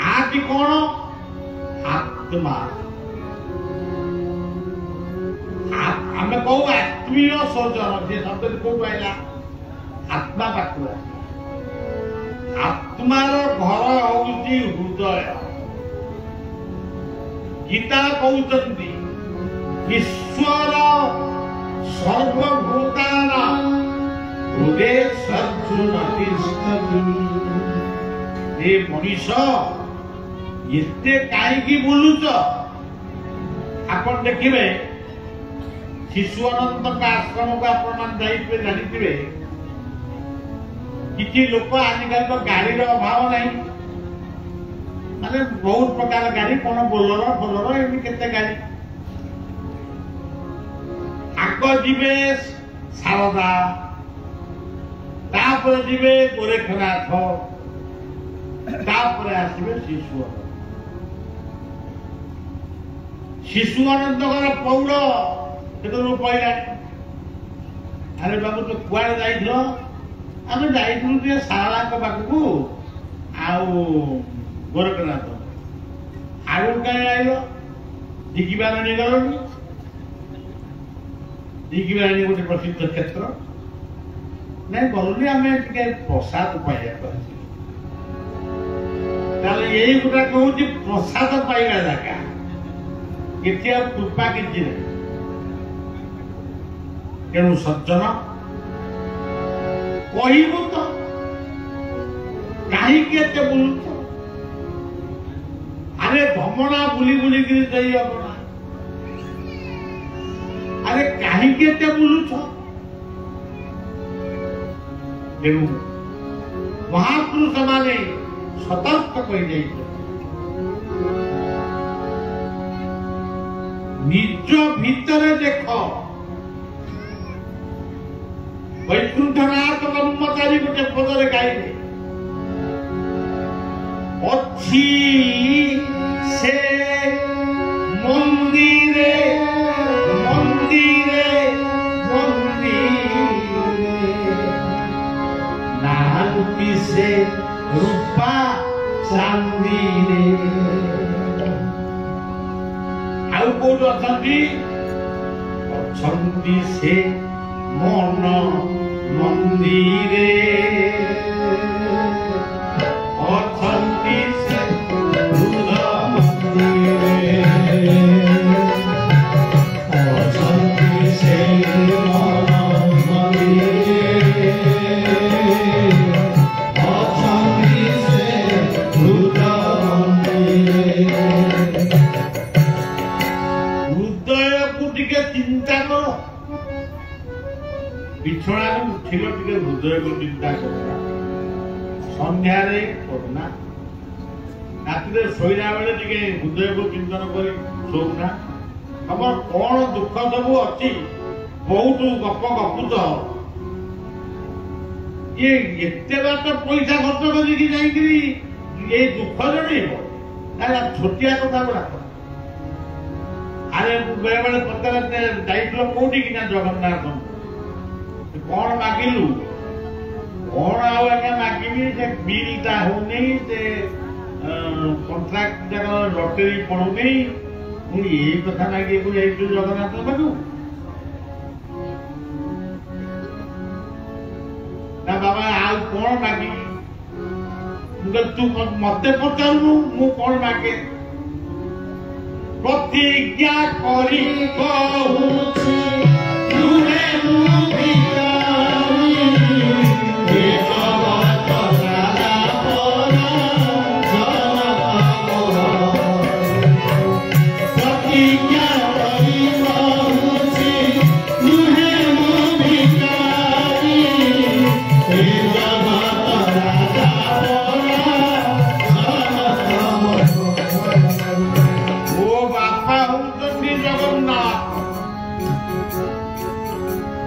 आज कौन आत्मा आम कहू आत्मीय स्वजन से शब्द कौट आईला आत्मा पाखुआ आत्मार घर हूँ हृदय गीता कहते ईश्वर सर्वभूताना हृदय सर्जुन मनीष एते कहीं बुलुच आपन देखिए शिशु अनंत आश्रम को आप जानी किसी लोक आजिकल तो गाड़ी अभाव नहीं माने बहुत प्रकार गाड़ी कौन बोलर फोलर एमती केते गाड़ी आग जीवे शारदा तापर जीवे गोरेखनाथ तापर आसवे शिशु अनंत पौड़ से पड़ा अरे बाबू तो कुआड़े जाइल आम जाइलु सारा पाखक गोरखनाथ आगे कहीं आइल दिगिबाराणी गलनी दिगिबाराणी गोटे प्रसिद्ध क्षेत्र नहीं गलुनी आम प्रसाद पाइबा यही गोटा कहूँ प्रसाद पाइबा जगह किसी कृपा किसी नहीं तेणु सज्जन कहबू तो कहीं बुलुच अरे भमणा बुली बुली हबना अरे कहीं बुलुच तेणु महापुरुष माने सतर्क कही निज भीतर देख वैकुंठनाथ ब्रह्मचारी गोटे पदरे गाइले अच्छी से मंदिरे मंदिरे मंदिरे नालुकी से रूपा चांदी रे आउ कोट अछंती से मन मंदिरे अछंती से ଟିକେ ହୃଦୟକୁ ଚିନ୍ତା କରୁନା, ସନ୍ଧ୍ୟାରେ କରୁନା, ରାତିରେ ଶୋଇଲା ବେଳେ ଟିକେ ହୃଦୟକୁ ଚିନ୍ତନ କରି ଶୋଉନା। ତମର କଣ ଦୁଃଖ ସବୁ ଅଛି? ବହୁତ ଗପ ଗପୁଛ। ଇଏ ଏତେ ବାଟ ପଇସା ଖର୍ଚ୍ଚ କରିକି ଯାଇକିରି ଏଇ ଦୁଃଖ ଜଣେଇବ ନା ଛୋଟିଆ କଥା ଗୁଡାକ? ଆରେ ବେଳେ ବେଳେ ପଚାରେ ଯାଇଥିଲ କୋଉଠି କିନା ଜଗନ୍ନାଥ କଣ ମାଗିଲୁ? କଣ ଆଉ ଆଜ୍ଞା ମାଗିବି, ସେ ବିଲ୍ ଟା ହଉନି, ସେ କଣ୍ଟ୍ରାକ୍ଟ ଯାକ ଲଟେରୀ ପଡୁନି, ପୁଣି ଏଇ କଥା ମାଗିବାକୁ ଯାଇଛୁ ଜଗନ୍ନାଥ ପାଖକୁ? ନା ବାବା ଆଉ କଣ ମାଗିବି? ମୁଁ କହିଲି ତୁ ମତେ ପଚାରୁନୁ ମୁଁ କଣ ମାଗେ? ପ୍ରତିଜ୍ଞା କରି କହୁଛି ନୁହେଁ ମୁଁ ଭିକାରୀ, ଏ ଜଗତ ସାରା ପରା ପ୍ରତିଜ୍ଞା କରି କହୁଛି ନୁହେଁ ମୁଁ ଭିକାରୀ, ଏ ଜଗତ ରାଜା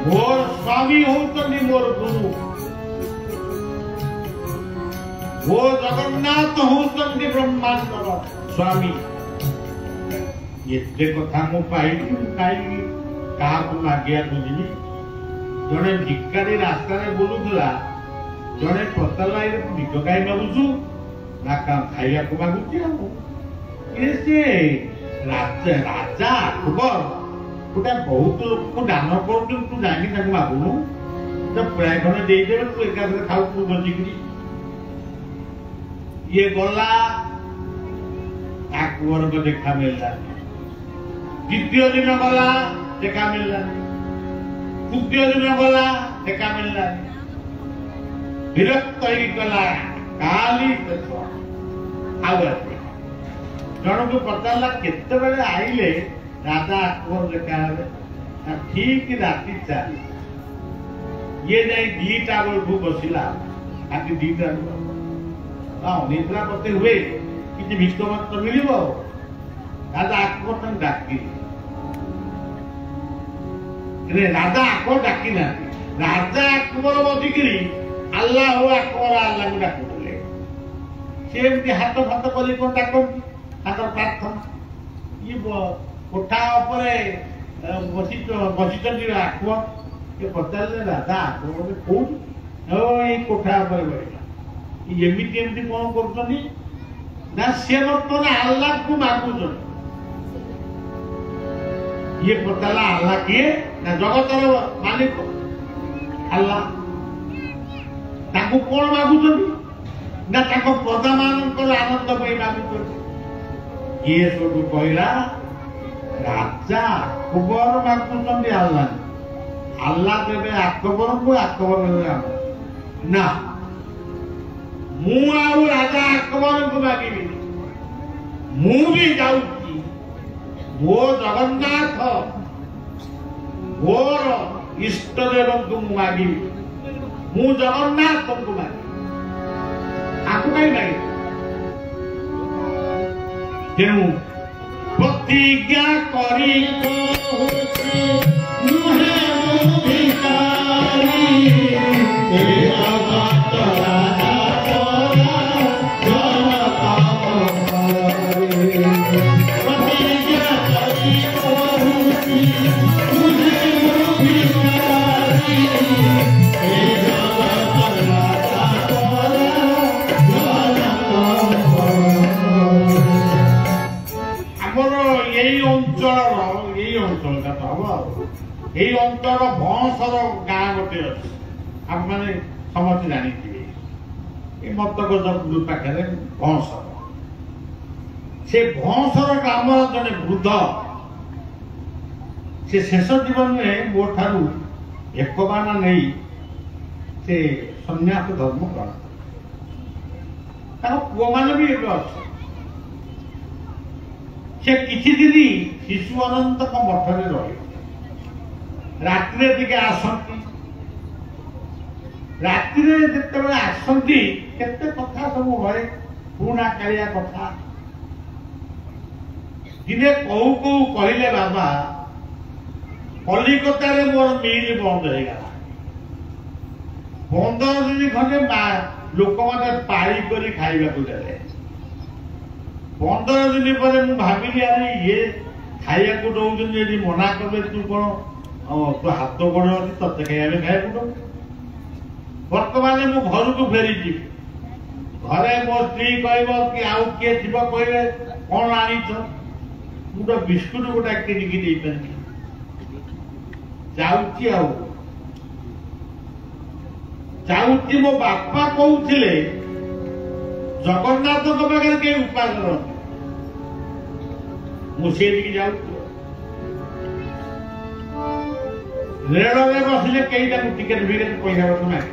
मोर स्वामी होती मोर गुरु, वो जगन्नाथ होती ब्रह्मांडर स्वामी। एते कथा मु पाइली कहीं क्या मागिया बुझी? जड़े भिकारी रास्ता बुलूला, जड़े पचारा भिक कहीं मागुचु ना खाइबा को मागुची? राजा अकबर गोटे बहुत लोक दान कर तू जानी मागुनु, तो प्राय खंडे देदेवे तू एका खाऊ तू बचिकी। ये गला अकबर को देखा मिलला, द्वितीय दिन गला देखा मिलला, तृतीय दिन गला देखा मिलला, विरक्त गला काली जन को पचारा केते बेले आइले राजा अकबर देखा ठीक राति 4 ये जाए 2टा बेलू बसला, राति 2टा अनिद्रा पते हुए कि भिक मात्र मिल। राजा अकबर तक डाक राजा अकबर डाक ना, राजा अकबर बसिकी आल्ला हो अकबर आल्ला को डाकुले, सी हाथ फात कली कौन डाकती प्रार्थना। ये कोठा बसी अकबर ये पचारे राजा अकबर कौन कोठा एमती एमती कौन कर सी बर्तमान आल्ला को मागुच। ये पचारा आल्ला किए ना जगतर मालिक आल्ला, कौन मागुच ना प्रजा मान आनंद मागुच। ये सब कहला राजा अकबर मागुंट आल्ला, आल्ला देवे अकबर को, अकबर देवे ना मु राजा अकबर को मागिबी, मु भी जाऊँगी वो जगन्नाथ मोर इष्ट देव को मागिबी, मु जगन्नाथ को मागिबी आपको कहीं मागे। तेणु प्रतिज्ञा करी कहुछि नुहे मु भिकारी, ए जगत राजा परा जनता प्रतिज्ञा करी कहुछि नुहे मु भिकारी, ए जगत राजा परा अंचल भंसर गाँ गोटे अच्छे आप मैंने समस्त जानी मतगजपुर पाखे भंसर, से भंसर ग्राम जड़े वृद्ध से शेष जीवन में मो ठारू एकबाना नहीं से सन्यास धर्म ग्रहण पुआ मैंने भी अच्छे से किसी दिन शिशु अनंत मठरे रही रात्रि टिके आसती ରାତିରେ ଯେତେବେଳେ ଆସନ୍ତି କେତେ କଥା ସବୁ ହୁଏ, ପୁରୁଣା କାଳିଆ କଥା। ଦିନେ କହୁ କହୁ କହିଲେ, ବାବା କଲିକତାରେ ମୋର ମିଲ୍ ବନ୍ଦ ହେଇଗଲା। 15 ଦିନ ଖଣ୍ଡେ ଲୋକମାନେ ପାଳି କରି ଖାଇବାକୁ ଦେଲେ। 15 ଦିନ ପରେ ମୁଁ ଭାବିଲି, ଆରେ ଇଏ ଖାଇବାକୁ ଦଉଛନ୍ତି, ଯଦି ମନା କଲେ ତୁ କଣ ତୁ ହାତ ଗୋଡ ଅଛି, ତତେ ଖାଇବାକୁ ଦଉ। ବର୍ତ୍ତମାନ ମୁଁ ଘରକୁ ଫେରିଯିବି, ଘରେ ମୋ ସ୍ତ୍ରୀ କହିବ କି ଆଉ କିଏ ଥିବ, କହିଲେ କଣ ଆଣିଛ? ମୁଁ ତ ବିସ୍କୁଟ ଗୋଟା କିଣିକି ଦେଇପାରିବି। ଯାଉଛି ମୋ ବାପା କହୁଥିଲେ ଜଗନ୍ନାଥଙ୍କ ପାଖରେ କେହି ଉପାସ କରନ୍ତି। ମୁଁ ସେଇଠିକି ଯାଉଛି। ରେଳରେ ବସିଲେ କେହି ତାକୁ ଟିକେଟ ଫିକେଟ ପଇସା ପତ୍ର ନାହିଁ,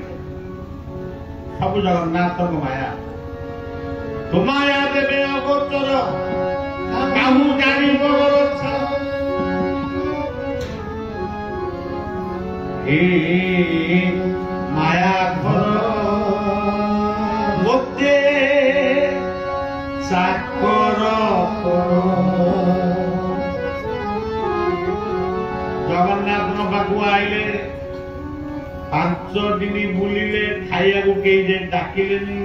ସବୁ ଜଗନ୍ନାଥଙ୍କ ମାୟା। ତୁମାୟା ଦେବେ ଅଗୋଚର କାହୁ ଜାଣିବ ମାୟା ଘର ମୋତେ ଚାକର। ଜଗନ୍ନାଥଙ୍କ ପାଖକୁ ଆଇଲେ, 5 ଦିନ ବୁଲିଲେ, ଖାଇବାକୁ କେହି ଯେ ଡାକିଲେନି।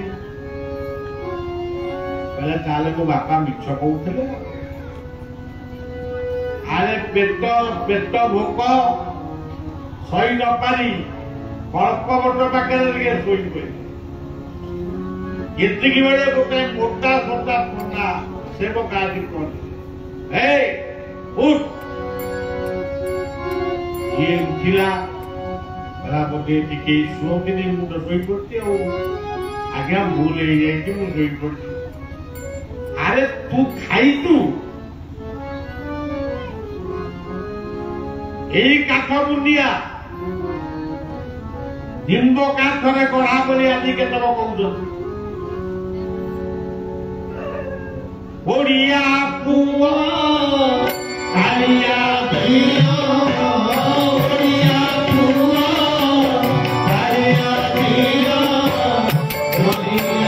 କହିଲେ ତାହେଲେ ମୋ ବାପା ମିଛ କହୁଥିଲେ। ଆରେ ପେଟ ଭୋକ ସହି ନ ପାରି କଳ୍ପବଟ ପାଖରେ ଟିକେ ଶୋଇ ପଡିଲେ। ଏତିକି ବେଳେ ଗୋଟେ ମୋଟା ସୋଟା ପଣ୍ଡା ସେବକ ଆସି ପହଞ୍ଚିଲେ। ଉଠ। ଇଏ ଉଠିଲା, ବୋଧେ ଟିକେ ଶୁଅନ୍ତିନି, ମୁଁ ତ ଶୋଇପଡିଛି। ଆଉ ଆଜ୍ଞା ଭୁଲ ହେଇଯାଇଛି, ମୁଁ ଶୋଇପଡିଛି। ଆରେ ତୁ ଖାଇଛୁ? ଏଇ କାଠ ମୁଣ୍ଡିଆ ନିମ୍ବ କାଠରେ ଗଢା ବୋଲି ଆଜି କେତେ ଲୋକ କହୁଛନ୍ତି। ଓଡ଼ିଆ ପୁଅ କାଳିଆ ଝିଅ, ଓଡ଼ିଆ ପୁଅ କାଳିଆ ଝିଅ, ଓଡ଼ିଆ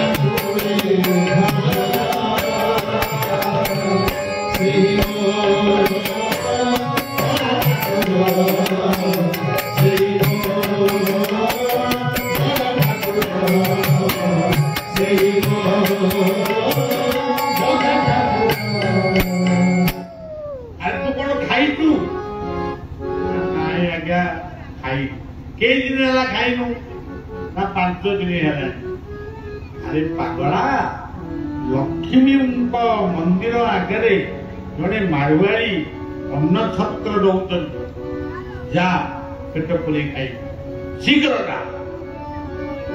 କେଇ ଦିନ ହେଲା ଖାଇନୁ? ନା 5 ଦିନ ହେଲା। ଆରେ ପାଗଳା, ଲକ୍ଷ୍ମୀଙ୍କ ମନ୍ଦିର ଆଗରେ ଜଣେ ମାରୁଆଳି ଅନ୍ନ ଛତ୍ର ଦଉଛନ୍ତି, ଯା ପେଟ ପୁରେଇ ଖାଇବୁ, ଶୀଘ୍ର ଯା।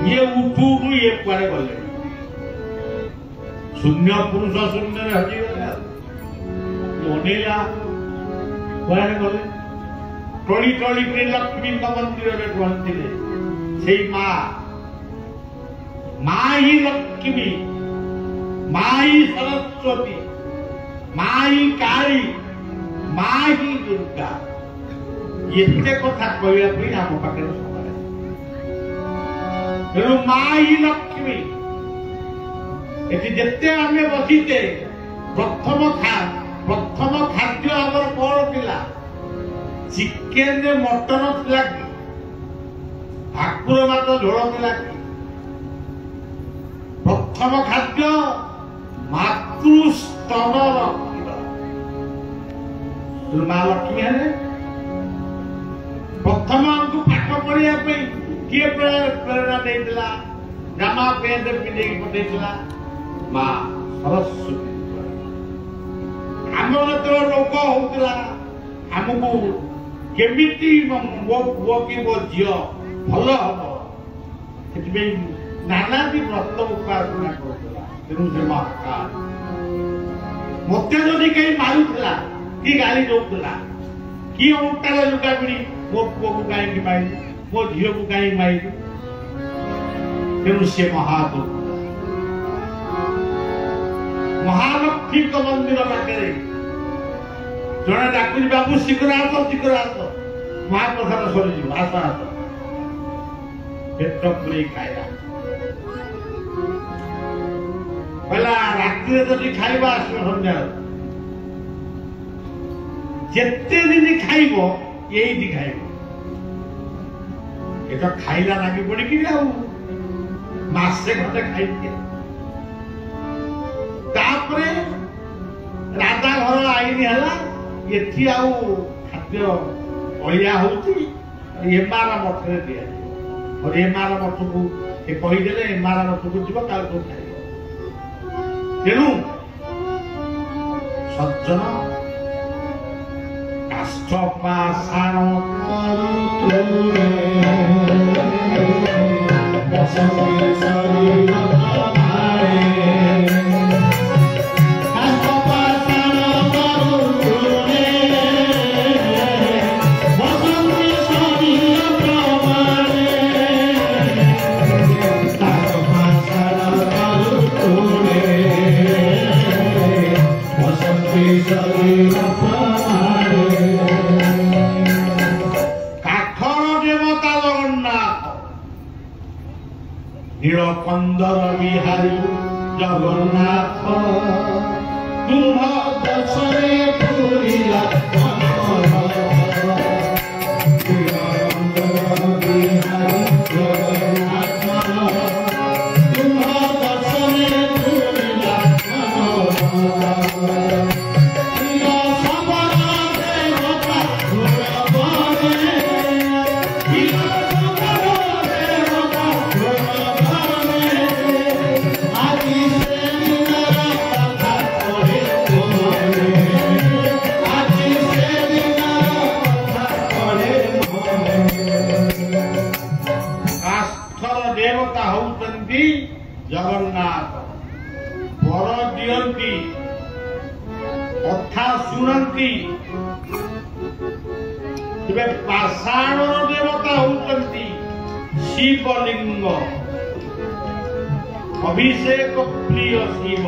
ଇଏ ଉଠୁ ଉଠୁ ଇଏ କୁଆଡେ ଗଲେ? ଶୂନ୍ୟ ପୁରୁଷ ଶୂନ୍ୟରେ ହଜିଗଲେ। ଅନେଇଲା, କୁଆଡେ ଗଲେ? ଟଳି ଟଳି କରି ଲକ୍ଷ୍ମୀଙ୍କ ମନ୍ଦିରରେ ପହଞ୍ଚିଲେ। ସେଇ ମା ହିଁ ଲକ୍ଷ୍ମୀ, ମା ହିଁ ସରସ୍ୱତୀ, ମା ହିଁ କାଳୀ, ମା ହିଁ ଦୁର୍ଗା। ଏତେ କଥା କହିବା ପାଇଁ ଆମ ପାଖରେ ସମୟ। ତେଣୁ ମା ହିଁ ଲକ୍ଷ୍ମୀ। ଏଠି ଯେତେ ଆମେ ବସିଛେ, ପ୍ରଥମ ଖାଦ୍ୟ ଆମର କଣ ଥିଲା? ଚିକେନ ମଟନ ଥିଲା କି? ଭାକୁର ମାଛ ଝୋଳ ଥିଲା କି? ପ୍ରଥମ ଖାଦ୍ୟ ମାତୃସ୍ତନର ମା ଲକ୍ଷ୍ମୀ ହେଲେ। ପ୍ରଥମ ଆମକୁ ପାଠ ପଢିବା ପାଇଁ କିଏ ପ୍ରେରଣା ଦେଇଥିଲା? ଜାମା ପ୍ୟାଣ୍ଟ ପିନ୍ଧେଇକି ପଠେଇଥିଲା ମା ସରସ୍ୱତୀ। ଆମର ଯେତେବେଳେ ରୋଗ ହଉଥିଲା, ଆମକୁ କେମିତି ମୋ ପୁଅ କି ମୋ ଝିଅ ଭଲ ହବ, ସେଥିପାଇଁ ନାନାଦି ବ୍ରତ ଉପାସନା କରୁଥିଲା। ତେଣୁ ସେ ମାତା ମତେ ଯଦି କେହି ମାରୁଥିଲା କି ଗାଳି ଦଉଥିଲା କି ଅଣ୍ଟାରେ ଲୁଗା ପିଣି ମୋ ପୁଅକୁ କାହିଁକି ମାଇଲୁ, ମୋ ଝିଅକୁ କାହିଁକି ମାଇଲୁ? ତେଣୁ ସେ ମହାଲକ୍ଷ୍ମୀଙ୍କ ମନ୍ଦିର ପାଖରେ ଜଣେ ଡାକୁଛି, ବାବୁ ଶୀଘ୍ର ଆସ, ଶୀଘ୍ର ଆସ, ମହାପ୍ରସାଦ ସରିଯିବ, ଆସ ଆସ। पेट पूरी खाइला पहला रात्रि जदि खाइबा आसो संध्या जेते दिन खाइबो एइटी खाइबो एटा खाइला लागि पड़ी कि आउ मासे घटे खाइके तापरे राजा घर आईनी हला एथि आउ खाद्य अलिया होती एमारा मठरे दिया और एमारा मठ को ए कहि देले एमारा मठ को जीव काल को खाइबो तेणु सज्जन काष्ठ पाषाण नीलकंदर बिहारी जगन्नाथ तुम दर्शने पूरिला नीलकंदर बिहारी जगन्नाथ तुम दर्शने पूरिला देवता होती जगन्नाथ वर दियंती कथा शुणती तेरे पाषाण देवता होती शिवलिंग अभिषेक प्रिय शिव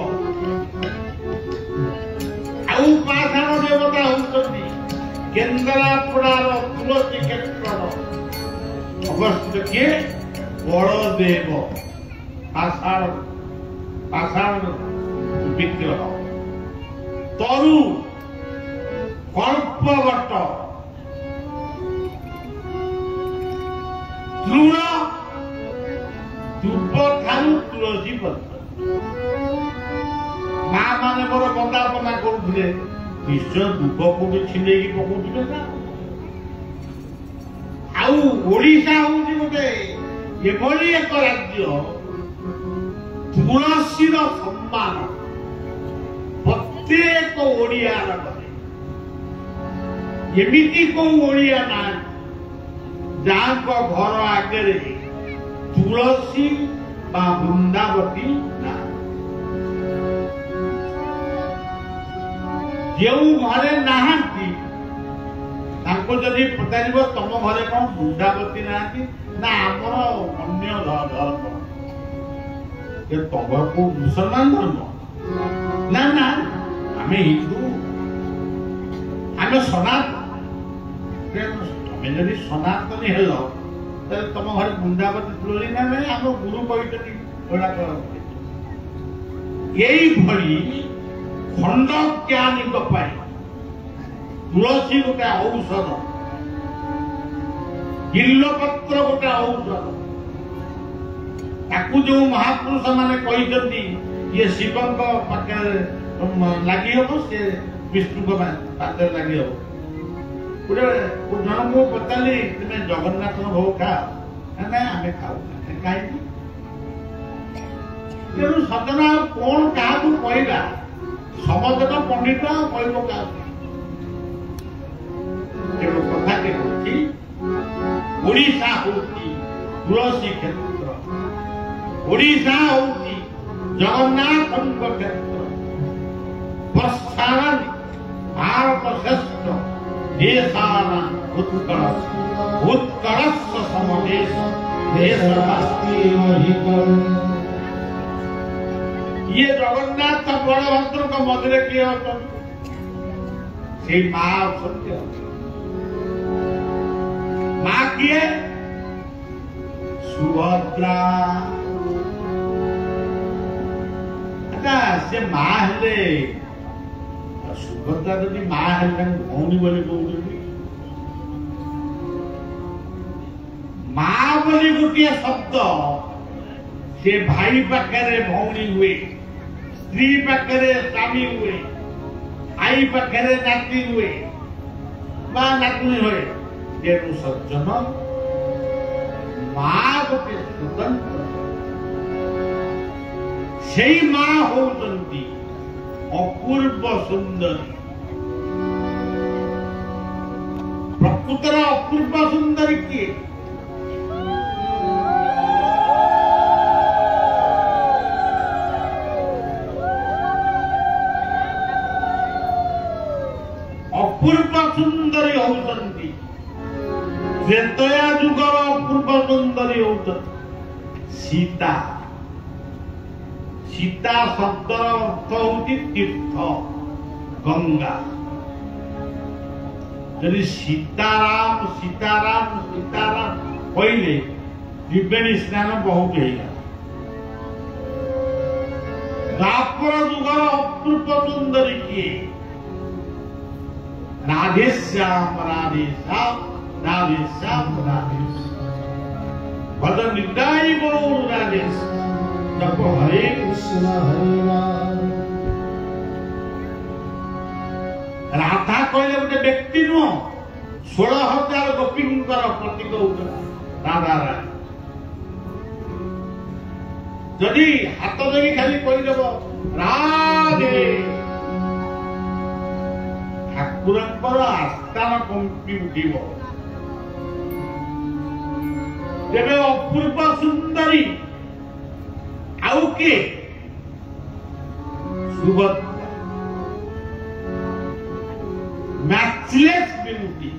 आउ पाषाण देवता होती केन्द्रापड़ार तुलसी क्षेत्र अवस्थित किए बड़देव पाषाण विग्रह तरु कल्पवट तृण धूप ठारू तुलसी पत्र माँ माने मोर बंदापना करुले निश्चय धूप कोटी छिंडे पकाउथिबे ना आउ ओडिशा होउछि गोटे एभली एक राज्य तुलसीर सम्मान प्रत्येक ओडिया एमिति को ओडिया ना जहाँ घर आगे तुलसी बा वृंदावती ना जो घरे नहांती जदि पचार तुम घरे कौन वृंदावती नहांती ना आमर अन्य धर्म तुम को मुसलमान धर्म ना ना आम हिंदू आम सनातन तुम जदि सनातनी हेल तुम घर वृंदावती तुलसी ना आम गुरु कहते यही भली खंड ज्ञानी तुलसी गोटे औषध गिल्लपत्र गोटे औषध ताकू जो महापुरुष माने कहते ये शिव पाखे लगी हम से विष्णु पाखे लगी हम गोटे जन को पचारि तुम्हें जगन्नाथ भोग खा ना आम खाऊ कहीं तेणु सजना कौन क्या कहला समस्त पंडित कहब क्या तेणु कथा ओडिशा होती तुलसी क्षेत्र ओडिशा होती जगन्नाथ क्षेत्र प्रस्थान भारत श्रेष्ठ देशाना उत्कल उत्कलस्य समदेश देशवासी ये जगन्नाथ बलभद्र को मध्य किए से माँ माँ किए सुभद्रा अच्छा से माँ हेले सुभद्रा जदि माँ हेले भौणी बोली कहते माँ बोली गोटे शब्द से भाई पाखे भौणी हुए स्त्री पाखे स्वामी हुए आई पाखे नाती हुए बा नातुणी हुए तेणु सज्जन माँ गोटे स्वतंत्र से माँ होती अपूर्व सुंदरी प्रकृतर अपूर्व सुंदरी किए अपूर्व सुंदरी होती त्रेतया जुगर अपूर्व सुंदरी होती सीता सीता शब्द अर्थ होती तीर्थ गंगा यदि सीताराम सीताराम सीताराम कहले त्रिवेणी स्नान बहुत है द्वापर जुगर अपूर्व सुंदरी किए राधे श्याम राधे श्याम राधे श्याम राधे भजन निदाई गौर राधे जप हरे कृष्ण हरे राम राधा कहले गोटे व्यक्ति नुह 16,000 गोपींकर प्रतीक राधा राय जदि हाथ देवी खाली कहदेव राधे ठाकुर आस्थान कंपी उठिब तेरे अपूर्व सुंदरी आउ के सुभद्रा मैचलेस ब्यूटी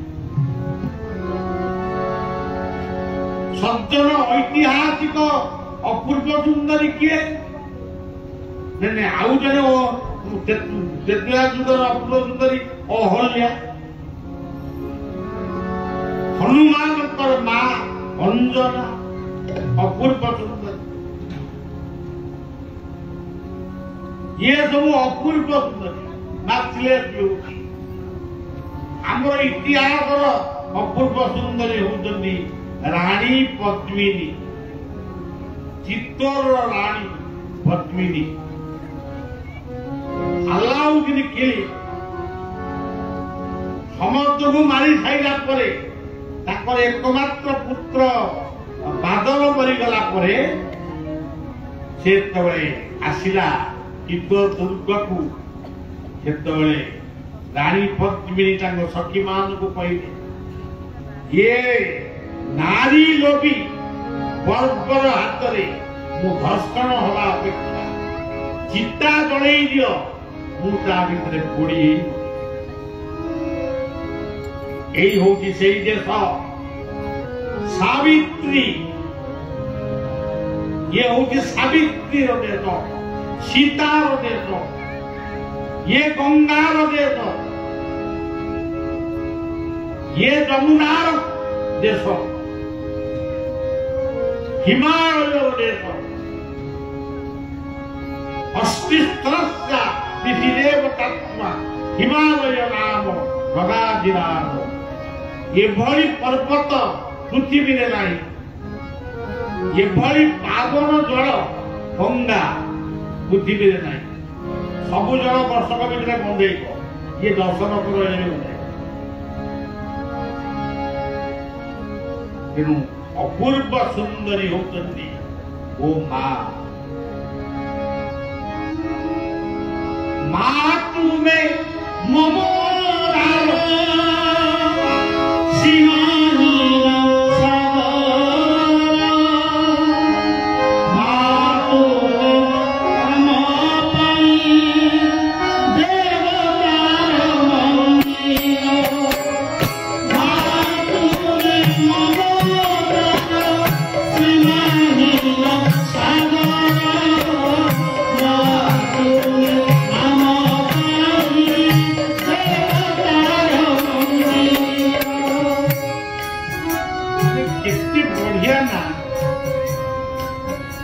सज्जन ऐतिहासिक अपूर्व सुंदरी किए आउ जने तेतुआ जुगर अपूर्व सुंदरी अहल्या हनुमान माँ अंजना अपूर्व सुंदरी ये सब अपूर्व सुंदरी मैचलेस ब्यूटी आमर इतिहास अपूर्व सुंदरी होती रानी पद्मिनी चित्तौर रानी पद्मिनी अलाउद्दीन खिली समस्त को मारी साइला परे ताकर एकमात्र पुत्र बादल मरीगला परे से आसिला चित्तौर दुर्ग को से रानी पद्मिनी सखी मान को कहले ये नारी लोभी बर्बर हाथ में मु धर्षण हवा अपेक्षा चिता जड़े दियो मुझे पोड़ी यही हूँ से देश सावित्री ये हूँ सावित्री देश सीतार देश ये गंगार देश ये जमुनार देश हिमालय देश अस्तिस्त्रस्य पृथिदेव तत्व हिमालय नाम गदाधिराज ये भली पर्वत पृथ्वी रे नहीं ये भली पावन जल गंगा पृथ्वी रे नहीं सबु जल वर्षक भितर बंधेब ये दर्शन कर तेणु अपूर्व सुंदरी होती वो माँ माँ तुम्हें ममोदार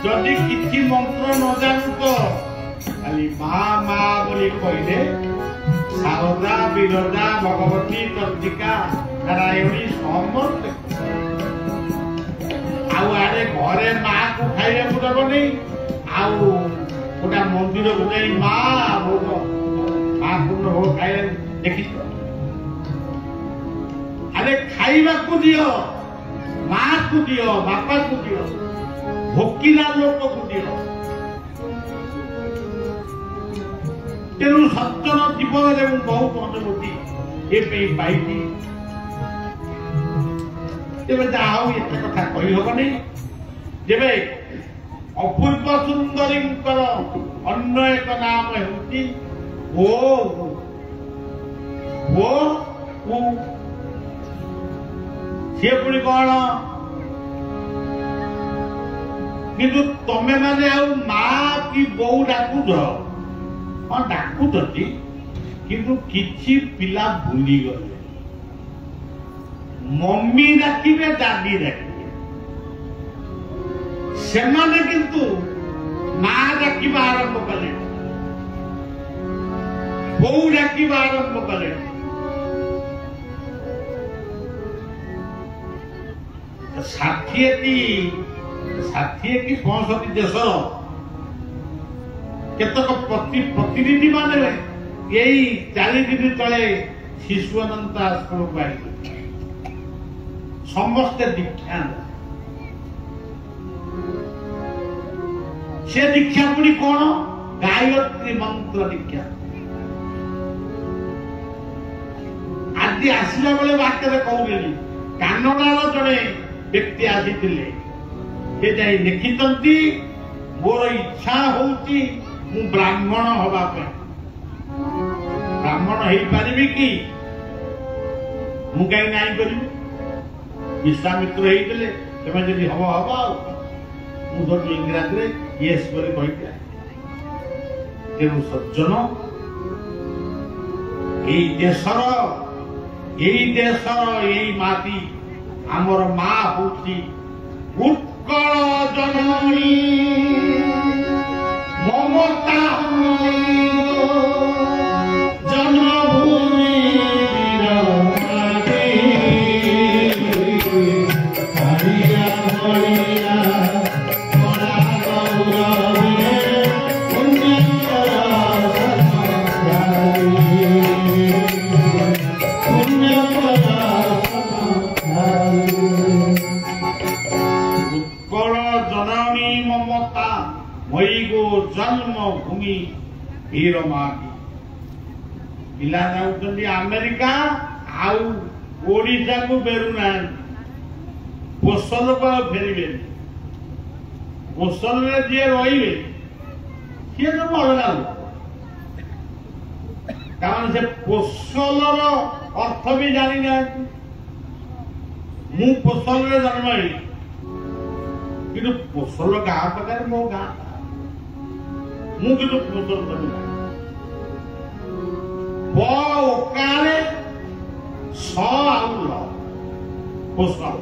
जदि किसी मंत्र न जानू तो खाली माँ माँ बोली कहले शारदा विरजा भगवती चंडिका नारायणी समस्त आड़े घरे माँ को खाइबा को दबनी गोटा मंदिर को जाई माँ भोग माँ पूर्ण भोग खाइले देखी अरे खाइबा को दियो माँ को दियो बापा को दियो भोकिला लोक को दियो तेणु सज्जन जीवन में बहुत अनुभूति ये पाई तेरे जहाँ एत कथा कही हबनी जेबे अपूर्व सुंदरी अन्य एक नाम है सी पुणी कौन किंतु तमें माने माँ की बोऊ डाकुच हाँ डाकुच किंतु किछि पिला भूली गले मम्मी डाकिबे दादी डाकिबे सेमाने किंतु माँ डाकिबा आरंभ कले बोऊ डाकिबा आरंभ कले षाठिए की 65 देशर केतक प्रतिनिधि मान यही 40 दिन तले शिशु अनंत आश्रम पाई समस्ते दीक्षा से दीक्षा पुणी कौन गायत्री मंत्र दीक्षा आज आसला बेले बाक्य कहूनी कानडार जड़े व्यक्ति आसी लिखिंट मोर इच्छा होची मु ब्राह्मण हवा ब्राह्मण हो पारि कि मु कहीं नहीं करी विश्वामित्र होते जदि हम हम मुझे इंग्राजी येस कही तेणु सज्जन यही माटी आमर माँ हूँ उत्कल जननी ममता जन्मभूमि जन्मभूमि वीर माटी पिला जाऊँ अमेरिका आशा को बेरुना पोसल को फेरबे पोसल में जी रे सी सब अलग कारण से पोसल अर्थ भी जानी ना मु पोसल जन्म कि पोसल गाँ पाखे मो गाँ मुझे पोसल कर पोसल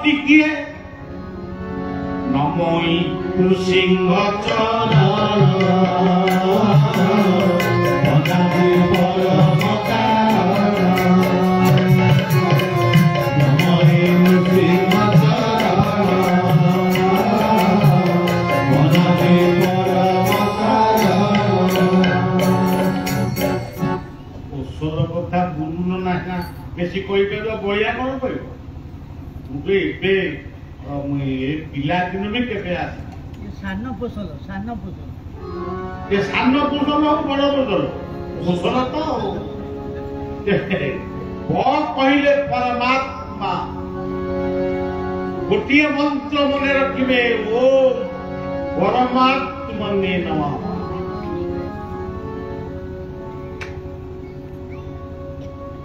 टिके नमोई नृसिंह बेसी कही बढ़िया कौन कह पिला दिन भी के सान पोसल हो बड़ पोसल पोसल तो कहले परमात्मा गोटे मंत्र मन रखिए ओम परमात्मने नमः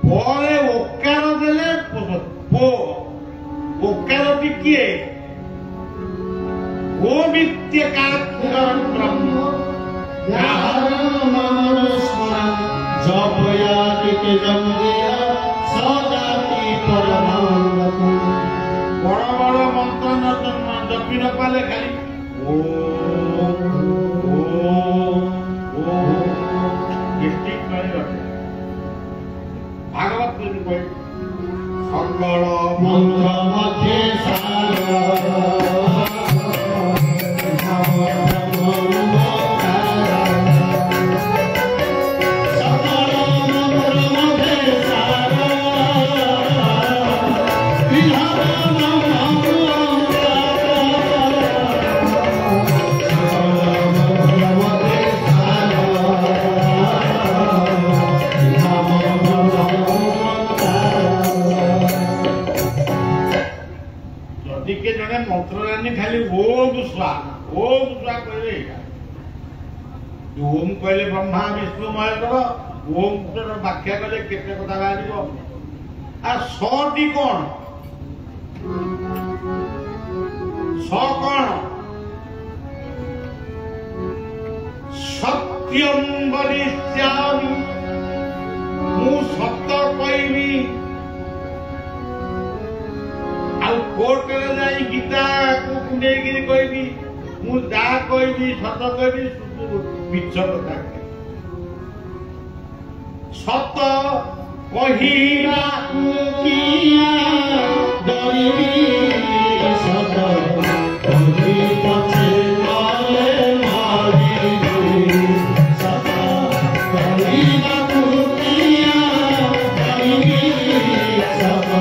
ओकार देले ओकार किए ब्रह्म बड़ बड़ मंत्र जपी न पाले खाली ओ भागवत में कोई सकल मंत्र मध्य मंत्र खाली ओम कहले ओम कहले ब्रह्मा विष्णु महेश्वर ओम व्याख्या कले केते कथा बाहर आ सटी कौन सत्यम वदिष्यामि मु सत्य कहबी कोर्ट जाई गीता को कुंडेगिरी कहबी मु जा कहबी सत कहबी मिछ कथा सत कहिबा किया डरिबी सत कहि पछे माले मारिबी सत कहिबा किया डरिबी सत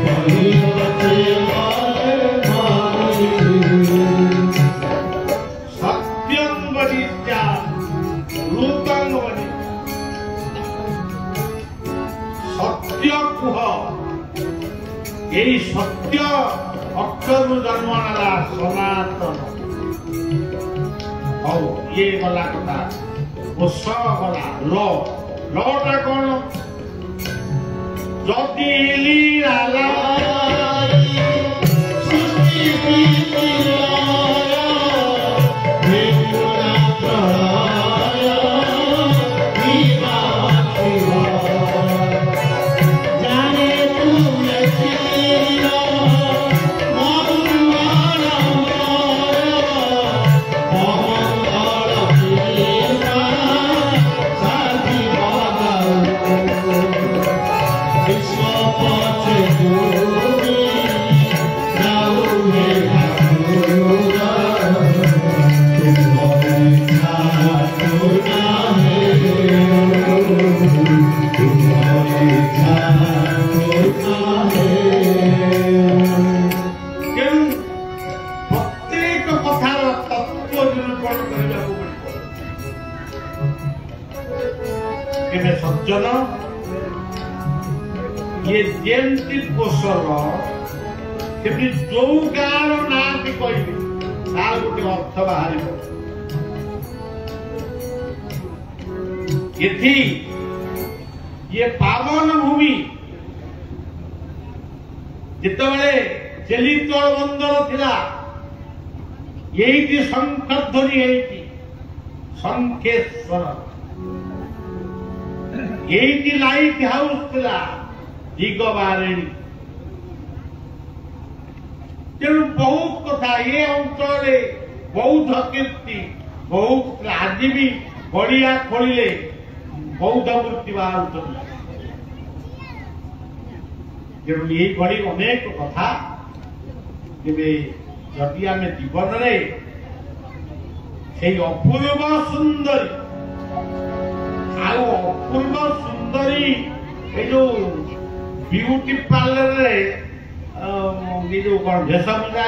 कहि सत्यम वदिष्या रूपं वदि सत्य कुह यही सत्य अक्षर जन्म नाला सनातन और ये वाला कथा वो स वाला लटा कौन जदि लीला सज्जन ये जेमती कोशल केमती जो गाँव ना भी कह तार गोटे अर्थ बाहर ये पावन भूमि जितेबले चेलीतल बंदर थिला यही शंखध्वनि शंखेश्वर यही लाइट हाउस थिला दिगबारिणी तेणु बहुत कथा ये अंचल बौद्ध कीर्ति बहुत आज भी गड़िया खोलिले बौद्ध मूर्ति बाहर तेणु ये भली अनेक कथा जदि आम जीवन में से अपूर्व सुंदरी अपूर्व सुंदरी ये जो ब्यूटी पार्लर ये जो भेषभूषा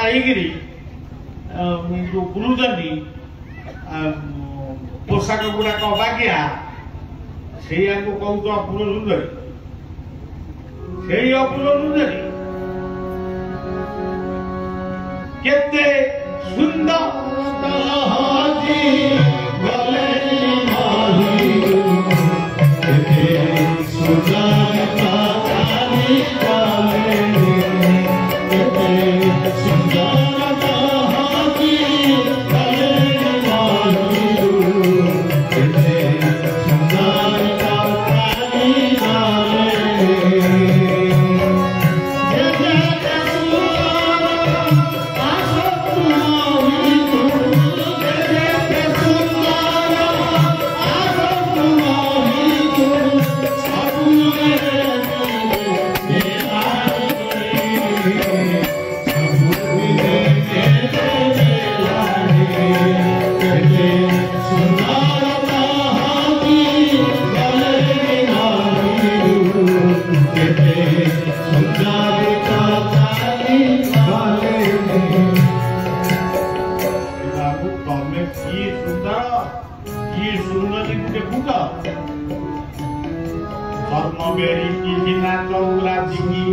हो बुलूं पोशाक गुड़ाक अबाकिया से कहूँ अपूर्व सुंदरी से अपूर्व सुंदरी केते सुंदर ধর্ম বেড়ি কিনা চৌরা দিঘি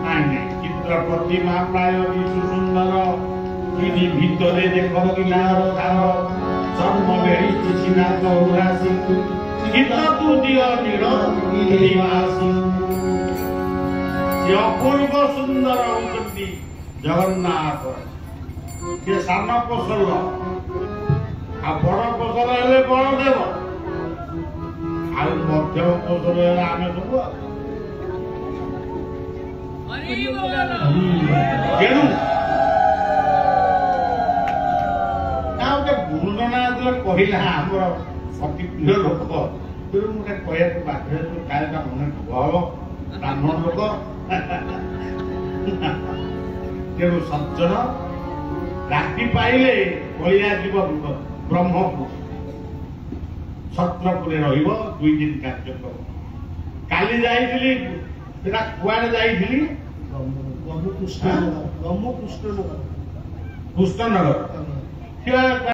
নাই নাই চিত্র প্রতিমা প্রায় কিছু সুন্দর তিনি ভিতরে দেখো কিনার তার ধর্ম বেড়ি কিনা চৌরা দিঘি গীত তু দিও নির নিবাসী যে অপূর্ব সুন্দর হচ্ছেন জগন্নাথ সে সান কোশল আর বড় কোশল হলে বড় দেব আর মধ্যম কোশল হলে আমি দেবো ତେଣୁ ଗୋଟେ ଗୁରୁଜନା ଯେତେବେଳେ କହିଲା ଆମର ଅତି ପ୍ରିୟ ଲୋକ ତେଣୁ ମୁଁ ଗୋଟେ କହିବାକୁ ବାଧ୍ୟ କାଳିଟା ମନେ ହବ ବ୍ରାହ୍ମଣ ଲୋକ ତେଣୁ ସଜ୍ଜନ ରାତି ପାଇଲେ ପଳିଆ ଯିବ ବ୍ରହ୍ମପୁର ଛତ୍ରପୁରରେ ରହିବ 2 ଦିନ କାର୍ଯ୍ୟକ୍ରମ କାଲି ଯାଇଥିଲି ସେଟା କୁଆଡେ ଯାଇଥିଲି କୃଷ୍ଣନଗର